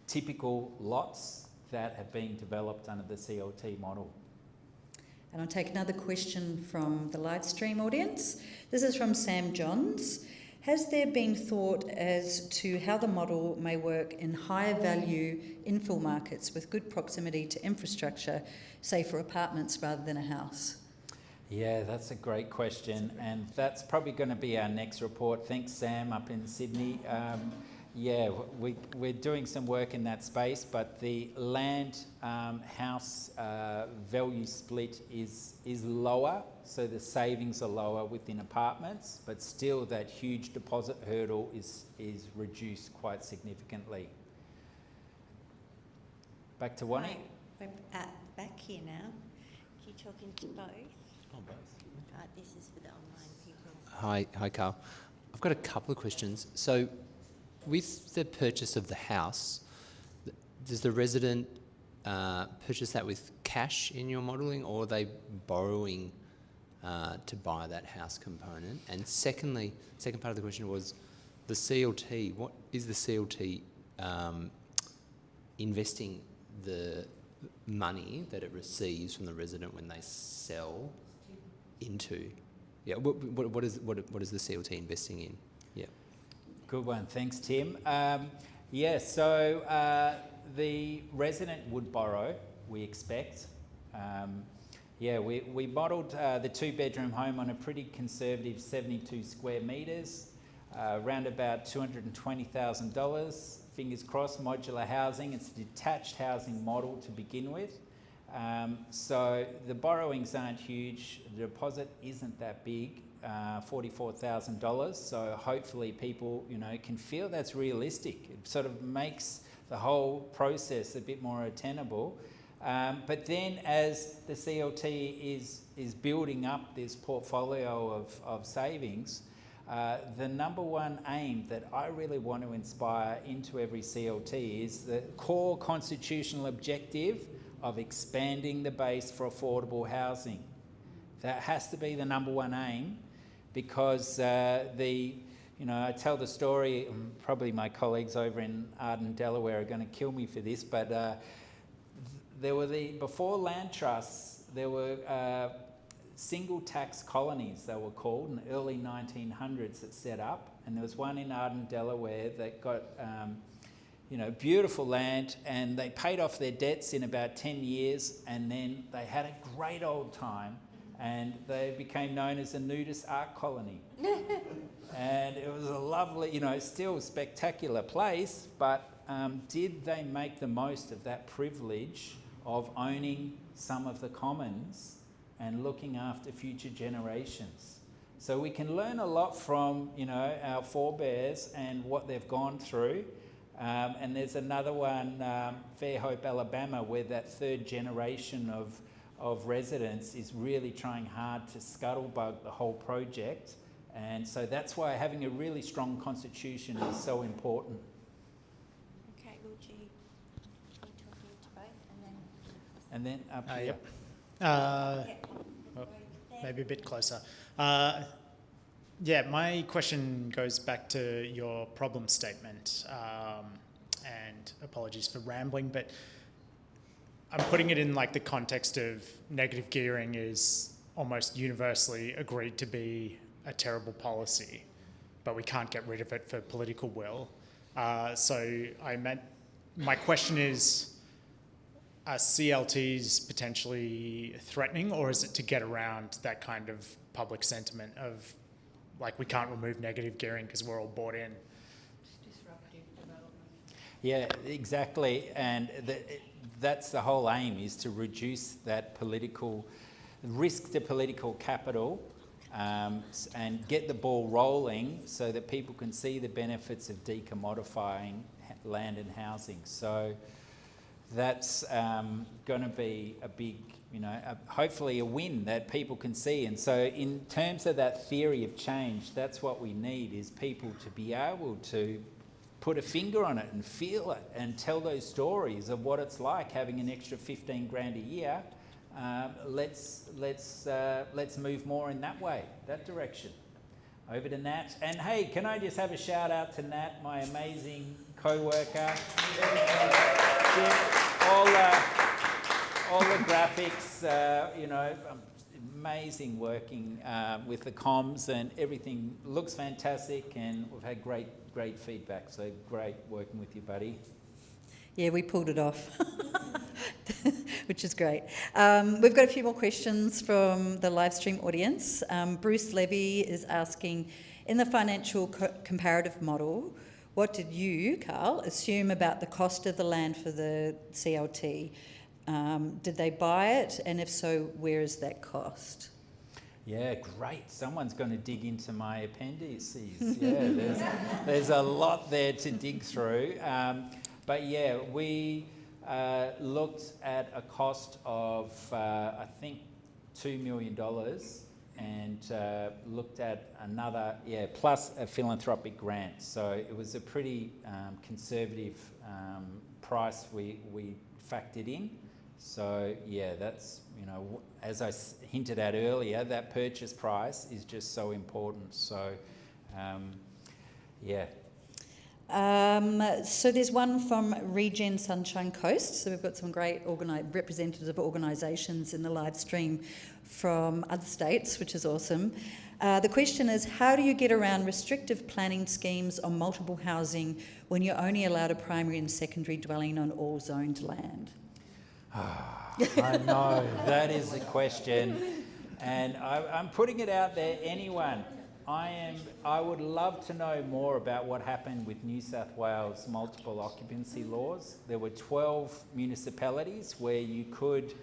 typical lots that have been developed under the CLT model. And I'll take another question from the live stream audience. This is from Sam Johns. Has there been thought as to how the model may work in higher value infill markets with good proximity to infrastructure, say for apartments rather than a house? Yeah, that's a great question, and that's probably going to be our next report. Thanks, Sam, up in Sydney. Yeah, we're doing some work in that space, but the land house value split is lower, so the savings are lower within apartments, but still that huge deposit hurdle is reduced quite significantly. Back to Wani. Right, we're back here now. Are you talking to both? Oh, both. Right, this is for the online people. Hi, Carl. I've got a couple of questions. So, with the purchase of the house, does the resident purchase that with cash in your modelling, or are they borrowing to buy that house component? And secondly, second part of the question was the CLT. What is the CLT investing the money that it receives from the resident when they sell into? Yeah, what is the CLT investing in? Yeah. Good one, thanks, Tim. Yeah, so the resident would borrow, we expect. Yeah, we modelled the 2-bedroom home on a pretty conservative 72 square metres, around about $220,000. Fingers crossed, modular housing. It's a detached housing model to begin with. So the borrowings aren't huge. The deposit isn't that big, $44,000. So hopefully people, you know, can feel that's realistic. It sort of makes the whole process a bit more attainable. But then as the CLT is building up this portfolio of savings, the number one aim that I really want to inspire into every CLT is the core constitutional objective of expanding the base for affordable housing. That has to be the number one aim, because you know, I tell the story, probably my colleagues over in Arden, Delaware are going to kill me for this, but there were before land trusts, there were single tax colonies, they were called, in the early 1900s that set up, and there was one in Arden, Delaware that got you know, beautiful land, and they paid off their debts in about 10 years, and then they had a great old time, and they became known as a nudist art colony. And it was a lovely, you know, still spectacular place, but did they make the most of that privilege of owning some of the commons and looking after future generations? So we can learn a lot from, you know, our forebears and what they've gone through. And there's another one, Fairhope, Alabama, where that third generation of residents is really trying hard to scuttlebug the whole project. And so that's why having a really strong constitution is so important. Okay, will you talking to both And then up here. Yep. Well, maybe a bit closer. Yeah, my question goes back to your problem statement, and apologies for rambling, but I'm putting it in like the context of negative gearing is almost universally agreed to be a terrible policy, but we can't get rid of it for political will. So my question is, are CLTs potentially threatening, or is it to get around that kind of public sentiment of, like, we can't remove negative gearing because we're all bought in? Yeah, exactly. And that's the whole aim, is to reduce that political risk to political capital, and get the ball rolling so that people can see the benefits of decommodifying land and housing. So that's going to be a big, hopefully a win that people can see. And so in terms of that theory of change, that's what we need, is people to be able to put a finger on it and feel it and tell those stories of what it's like having an extra 15 grand a year. Let's move more in that way, that direction. Over to Nat. And hey, can I just have a shout out to Nat, my amazing co-worker. All the graphics, amazing working with the comms, and everything looks fantastic, and we've had great feedback. So great working with you, buddy. Yeah, we pulled it off, which is great. We've got a few more questions from the live stream audience. Bruce Levy is asking, in the financial comparative model, what did you, Carl, assume about the cost of the land for the CLT? Did they buy it? And if so, where is that cost? Yeah, great. Someone's going to dig into my appendices. Yeah, there's a lot there to dig through. But yeah, we looked at a cost of, I think, $2 million, and looked at another, plus a philanthropic grant. So it was a pretty conservative price we factored in. So yeah, that's, as I hinted at earlier, that purchase price is just so important. So yeah. So there's one from Regen Sunshine Coast. So we've got some great representatives of organisations in the live stream from other states, which is awesome. The question is, how do you get around restrictive planning schemes on multiple housing when you're only allowed a primary and secondary dwelling on all zoned land? I know, that is the question. And I'm putting it out there. Anyone, I would love to know more about what happened with New South Wales multiple occupancy laws. There were 12 municipalities where you could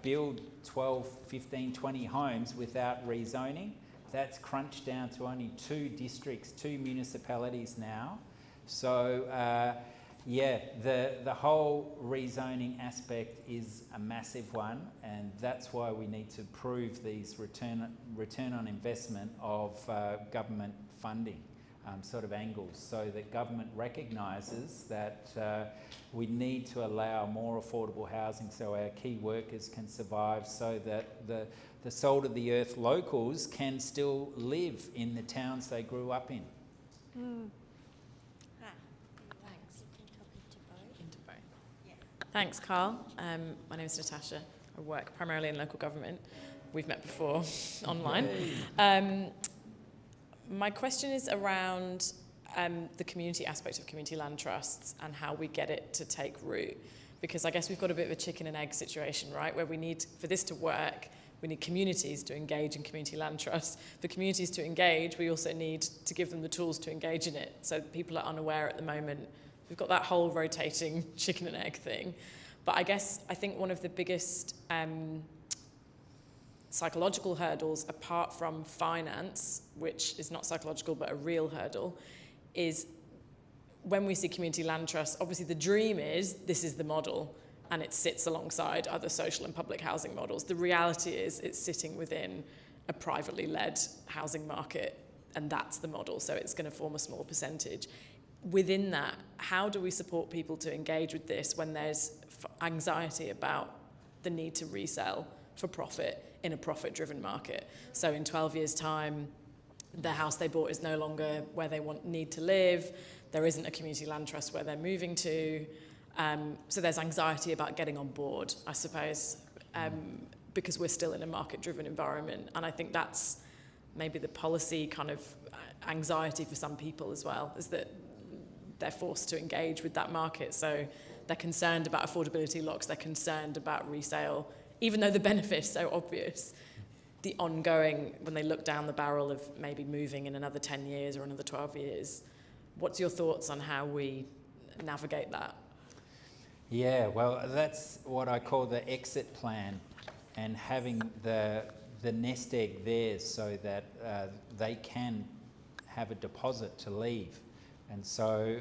build 12, 15, 20 homes without rezoning. That's crunched down to only 2 districts, 2 municipalities now. So yeah, the whole rezoning aspect is a massive one, and that's why we need to prove these return on investment of government funding sort of angles, so that government recognises that we need to allow more affordable housing so our key workers can survive, so that the salt of the earth locals can still live in the towns they grew up in. Thanks, Carl. My name is Natasha. I work primarily in local government. We've met before online. My question is around the community aspect of community land trusts and how we get it to take root. Because I guess we've got a bit of a chicken and egg situation, right? Where we need, for this to work, we need communities to engage in community land trusts. For communities to engage, we also need to give them the tools to engage in it. So people are unaware at the moment. We've got that whole rotating chicken and egg thing. But I think one of the biggest psychological hurdles, apart from finance, which is not psychological but a real hurdle, is when we see community land trusts, obviously the dream is this is the model and it sits alongside other social and public housing models. The reality is it's sitting within a privately led housing market, and that's the model, so it's going to form a small percentage. Within that, how do we support people to engage with this when there's anxiety about the need to resell for profit in a profit-driven market? So in 12 years' time, the house they bought is no longer where they need to live. There isn't a community land trust where they're moving to. So there's anxiety about getting on board, I suppose, because we're still in a market-driven environment. And I think that's maybe the policy kind of anxiety for some people as well, is that they're forced to engage with that market. So They're concerned about affordability locks, they're concerned about resale, even though the benefit is so obvious. The ongoing, when they look down the barrel of maybe moving in another 10 years or another 12 years, what's your thoughts on how we navigate that? Yeah, well, that's what I call the exit plan, and having the nest egg there so that they can have a deposit to leave. And so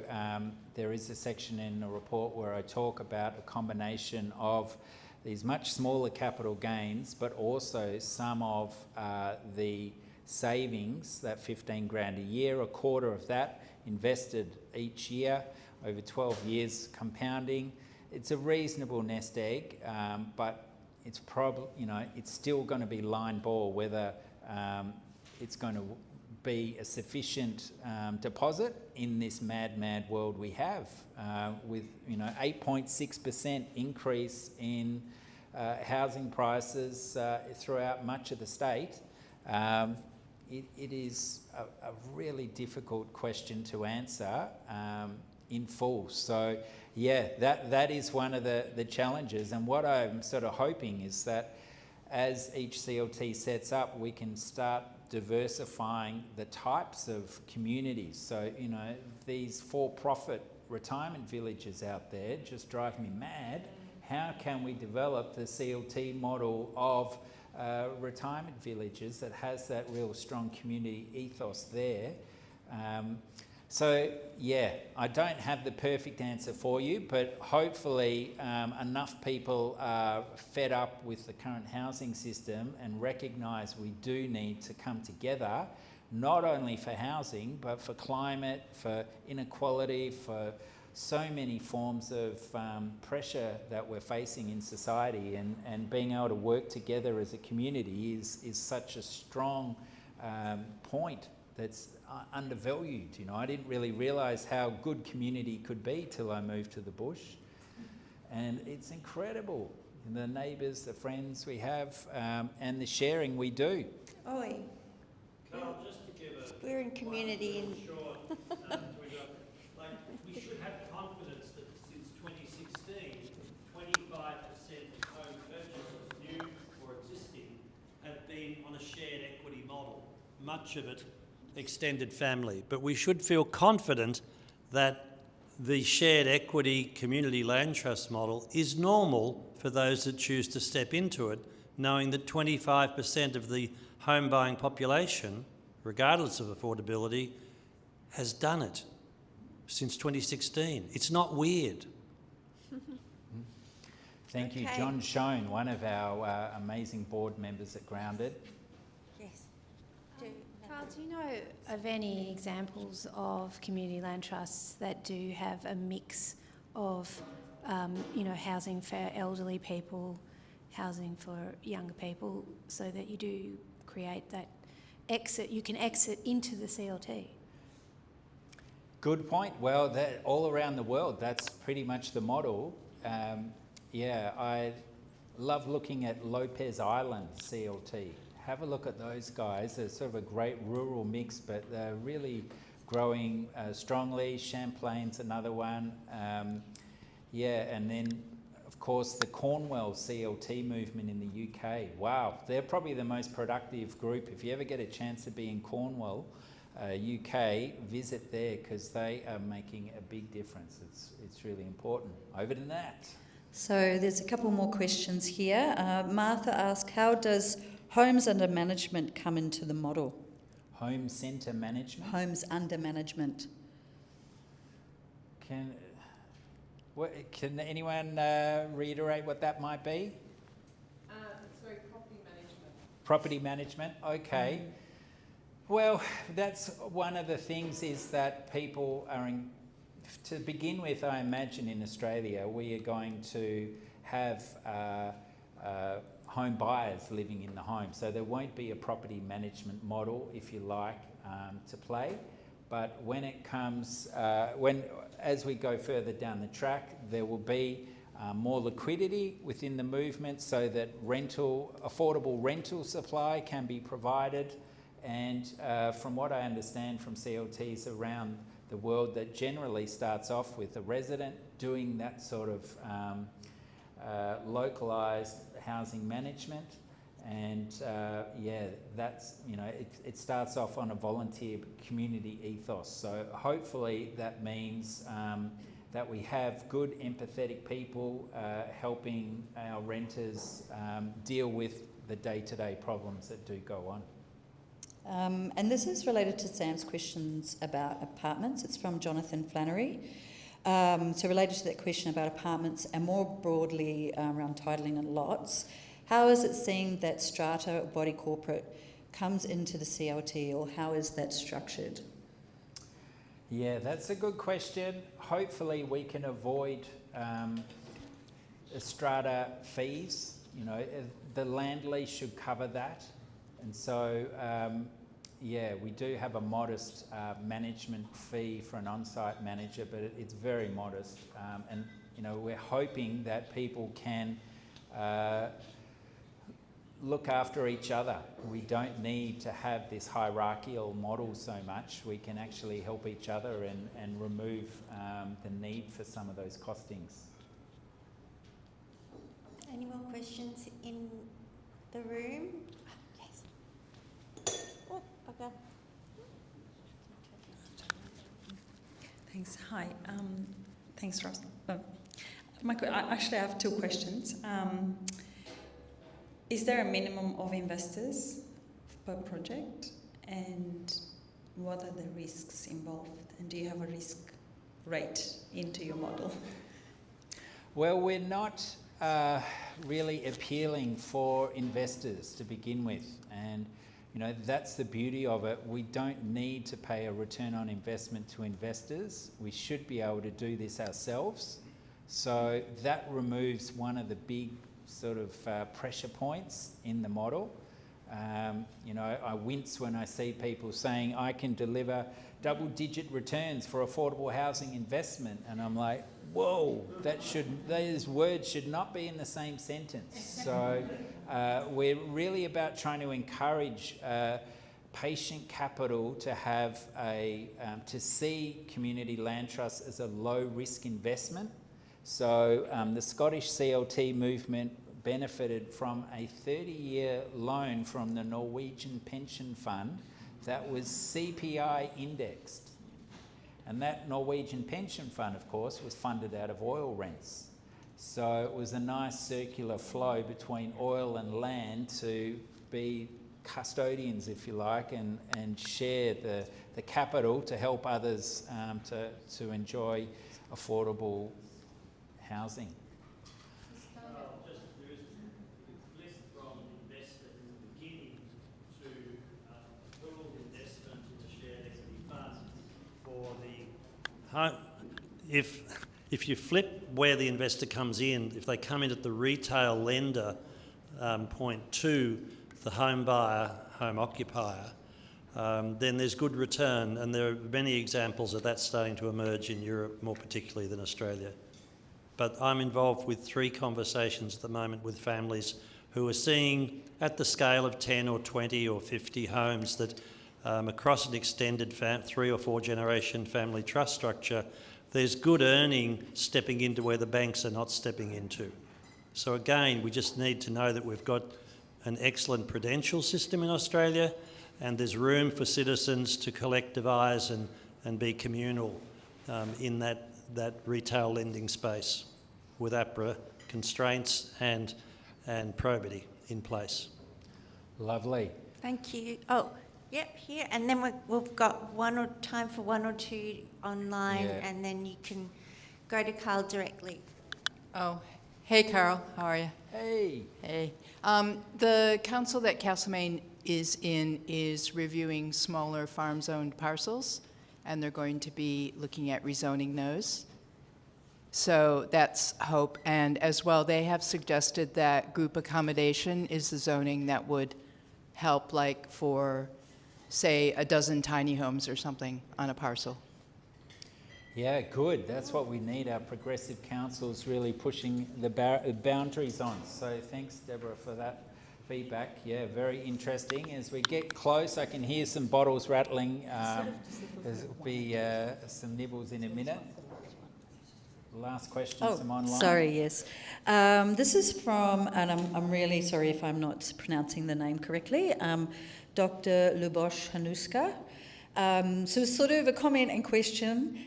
there is a section in the report where I talk about a combination of these much smaller capital gains, but also some of the savings, that 15 grand a year, a quarter of that invested each year over 12 years compounding. It's a reasonable nest egg, but it's probably, it's still going to be line ball whether it's going to be a sufficient deposit in this mad world we have, with 8.6% increase in housing prices throughout much of the state. It is a really difficult question to answer in full. So yeah, that is one of the challenges, and what I'm sort of hoping is that as each CLT sets up, we can start diversifying the types of communities. So, these for-profit retirement villages out there just drive me mad. How can we develop the CLT model of retirement villages that has that real strong community ethos there? So yeah, I don't have the perfect answer for you, but hopefully enough people are fed up with the current housing system and recognise we do need to come together, not only for housing, but for climate, for inequality, for so many forms of pressure that we're facing in society, and being able to work together as a community is such a strong point that's undervalued. I didn't really realise how good community could be till I moved to the bush, and it's incredible. The neighbours, the friends we have, and the sharing we do. Oi. Carl, just to give a... We're in community and... Short, we should have confidence that since 2016, 25% of home purchases, new or existing, have been on a shared equity model. Much of it extended family, but we should feel confident that the shared equity community land trust model is normal for those that choose to step into it, knowing that 25% of the home buying population, regardless of affordability, has done it since 2016. It's not weird. Thank you, John Schoen, one of our amazing board members at Grounded. Yes. Carl, do you know of any examples of community land trusts that do have a mix of, housing for elderly people, housing for younger people, so that you do create that exit, you can exit into the CLT? Good point. Well, that all around the world, that's pretty much the model. I love looking at Lopez Island CLT. Have a look at those guys. They're sort of a great rural mix, but they're really growing strongly. Champlain's another one. And then, of course, the Cornwall CLT movement in the UK. Wow, they're probably the most productive group. If you ever get a chance to be in Cornwall, UK, visit there, because they are making a big difference. It's really important. Over to Nat. So there's a couple more questions here. Martha asked, how does homes under management come into the model? Home centre management? Homes under management. Can anyone reiterate what that might be? Property management. Property management, okay. Well, that's one of the things, is that people are to begin with, I imagine in Australia, we are going to have home buyers living in the home. So there won't be a property management model, if you like, to play. But when it comes, as we go further down the track, there will be more liquidity within the movement, so that affordable rental supply can be provided. And from what I understand from CLTs around the world that generally starts off with a resident doing that sort of localised housing management. And that's, it starts off on a volunteer community ethos. So hopefully that means that we have good empathetic people helping our renters deal with the day-to-day problems that do go on. And this is related to Sam's questions about apartments. It's from Jonathan Flannery. So related to that question about apartments and more broadly around titling and lots, how is it seen that strata or body corporate comes into the CLT, or how is that structured? Yeah, that's a good question. Hopefully we can avoid strata fees. The land lease should cover that. And so, we do have a modest management fee for an on-site manager, but it's very modest. And we're hoping that people can look after each other. We don't need to have this hierarchical model so much. We can actually help each other and remove the need for some of those costings. Any more questions in the room? Yes. Oh, okay. Thanks. Hi. Thanks, Ross. Actually, I have two questions. Is there a minimum of investors per project, and what are the risks involved? And do you have a risk rate into your model? Well, we're not really appealing for investors to begin with, and that's the beauty of it. We don't need to pay a return on investment to investors. We should be able to do this ourselves. So that removes one of the big sort of pressure points in the model. I wince when I see people saying I can deliver double-digit returns for affordable housing investment, and I'm like, whoa, those words should not be in the same sentence. So we're really about trying to encourage patient capital to have to see community land trusts as a low-risk investment. So the Scottish CLT movement benefited from a 30-year loan from the Norwegian pension fund that was CPI indexed. And that Norwegian pension fund, of course, was funded out of oil rents. So it was a nice circular flow between oil and land to be custodians, if you like, and share the capital to help others to enjoy affordable housing. There is a list from investor in the beginning to pooled investment in the shared equity fund for the if you flip where the investor comes in, if they come in at the retail lender point to the home buyer, home occupier, then there's good return, and there are many examples of that starting to emerge in Europe, more particularly than Australia. But I'm involved with 3 conversations at the moment with families who are seeing, at the scale of 10 or 20 or 50 homes, that across an extended 3 or 4 generation family trust structure, there's good earning stepping into where the banks are not stepping into. So again, we just need to know that we've got an excellent prudential system in Australia, and there's room for citizens to collectivise and be communal in that retail lending space with APRA constraints and probity in place. Lovely. Thank you. Oh, yep, here. And then we've got time for 1 or 2 online, and then you can go to Carl directly. Oh, hey, Carol. How are you? Hey. Hey. The council that Castlemaine is in is reviewing smaller farm-zoned parcels, and they're going to be looking at rezoning those. So that's hope. And as well, they have suggested that group accommodation is the zoning that would help, like for, say, a dozen tiny homes or something on a parcel. Yeah, good. That's what we need. Our progressive council's really pushing the boundaries on. So thanks, Deborah, for feedback. Yeah, very interesting. As we get close, I can hear some bottles rattling. There'll be some nibbles in a minute. Last question from online. Sorry, yes. This is from, and I'm really sorry if I'm not pronouncing the name correctly, Dr. Lubosh Hanuska. So it's sort of a comment and question,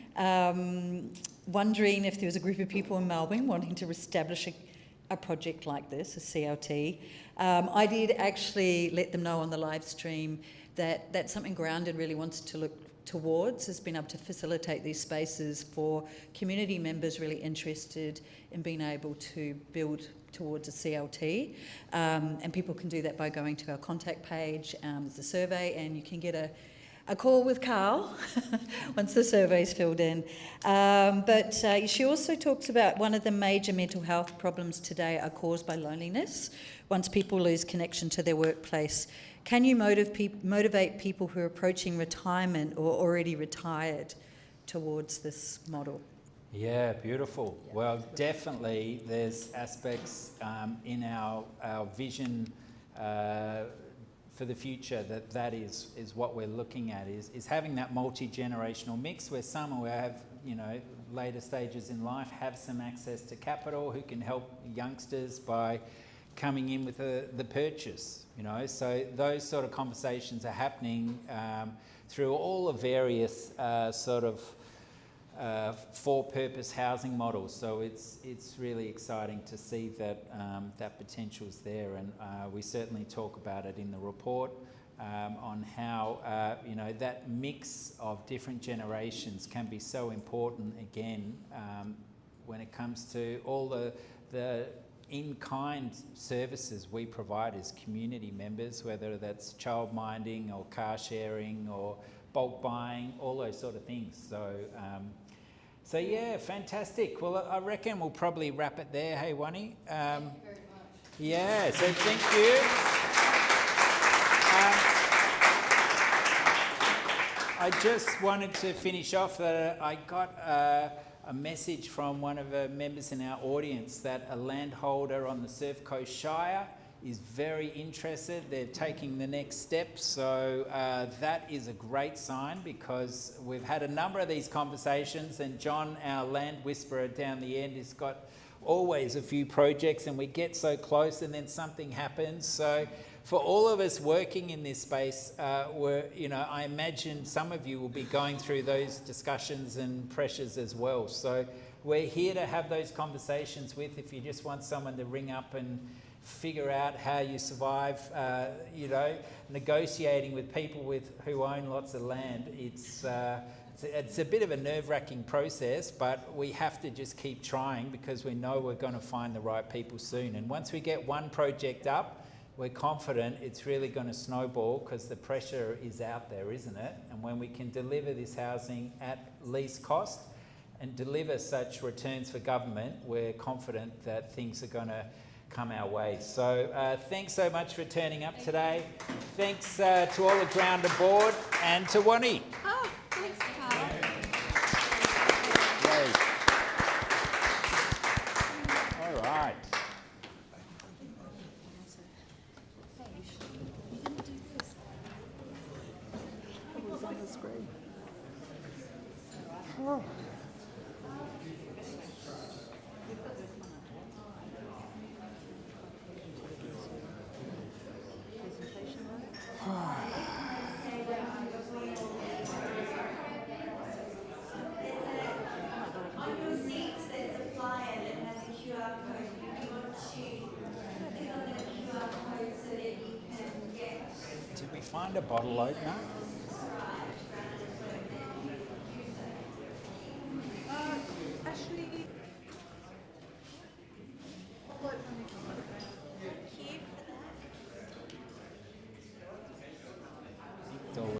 wondering if there was a group of people in Melbourne wanting to establish a project like this, a CLT. I did actually let them know on the live stream that that's something Grounded really wants to look towards, has been able to facilitate these spaces for community members really interested in being able to build towards a CLT. And people can do that by going to our contact page. There's a survey and you can get a call with Carl once the survey's filled in. But she also talks about one of the major mental health problems today are caused by loneliness. Once people lose connection to their workplace, can you motivate people who are approaching retirement or already retired towards this model? Yeah, beautiful. Well, definitely there's aspects in our vision for the future that is what we're looking at, is having that multi-generational mix where some who have, later stages in life have some access to capital, who can help youngsters by coming in with the purchase, So those sort of conversations are happening through all the various for-purpose housing models. So it's really exciting to see that that potential's there, and we certainly talk about it in the report on how that mix of different generations can be so important again when it comes to all the in-kind services we provide as community members, whether that's child minding or car sharing or bulk buying, all those sort of things. So yeah, fantastic. Well, I reckon we'll probably wrap it there. Hey, Wani. Thank you very much. Yeah, so thank you. I just wanted to finish off that I got a message from one of the members in our audience that a landholder on the Surf Coast Shire is very interested. They're taking the next step. So that is a great sign, because we've had a number of these conversations, and John, our land whisperer down the end, has got always a few projects, and we get so close and then something happens. So for all of us working in this space, I imagine some of you will be going through those discussions and pressures as well. So we're here to have those conversations with, if you just want someone to ring up and figure out how you survive, negotiating with people who own lots of land. It's a bit of a nerve-wracking process, but we have to just keep trying, because we know we're going to find the right people soon. And once we get one project up, we're confident it's really going to snowball, because the pressure is out there, isn't it? And when we can deliver this housing at least cost and deliver such returns for government, we're confident that things are going to come our way. So thanks so much for turning up today. Thanks to all the Grounded board and to Wani. Oh, thanks, Carl. Yay. All right. Did we find a bottle opener?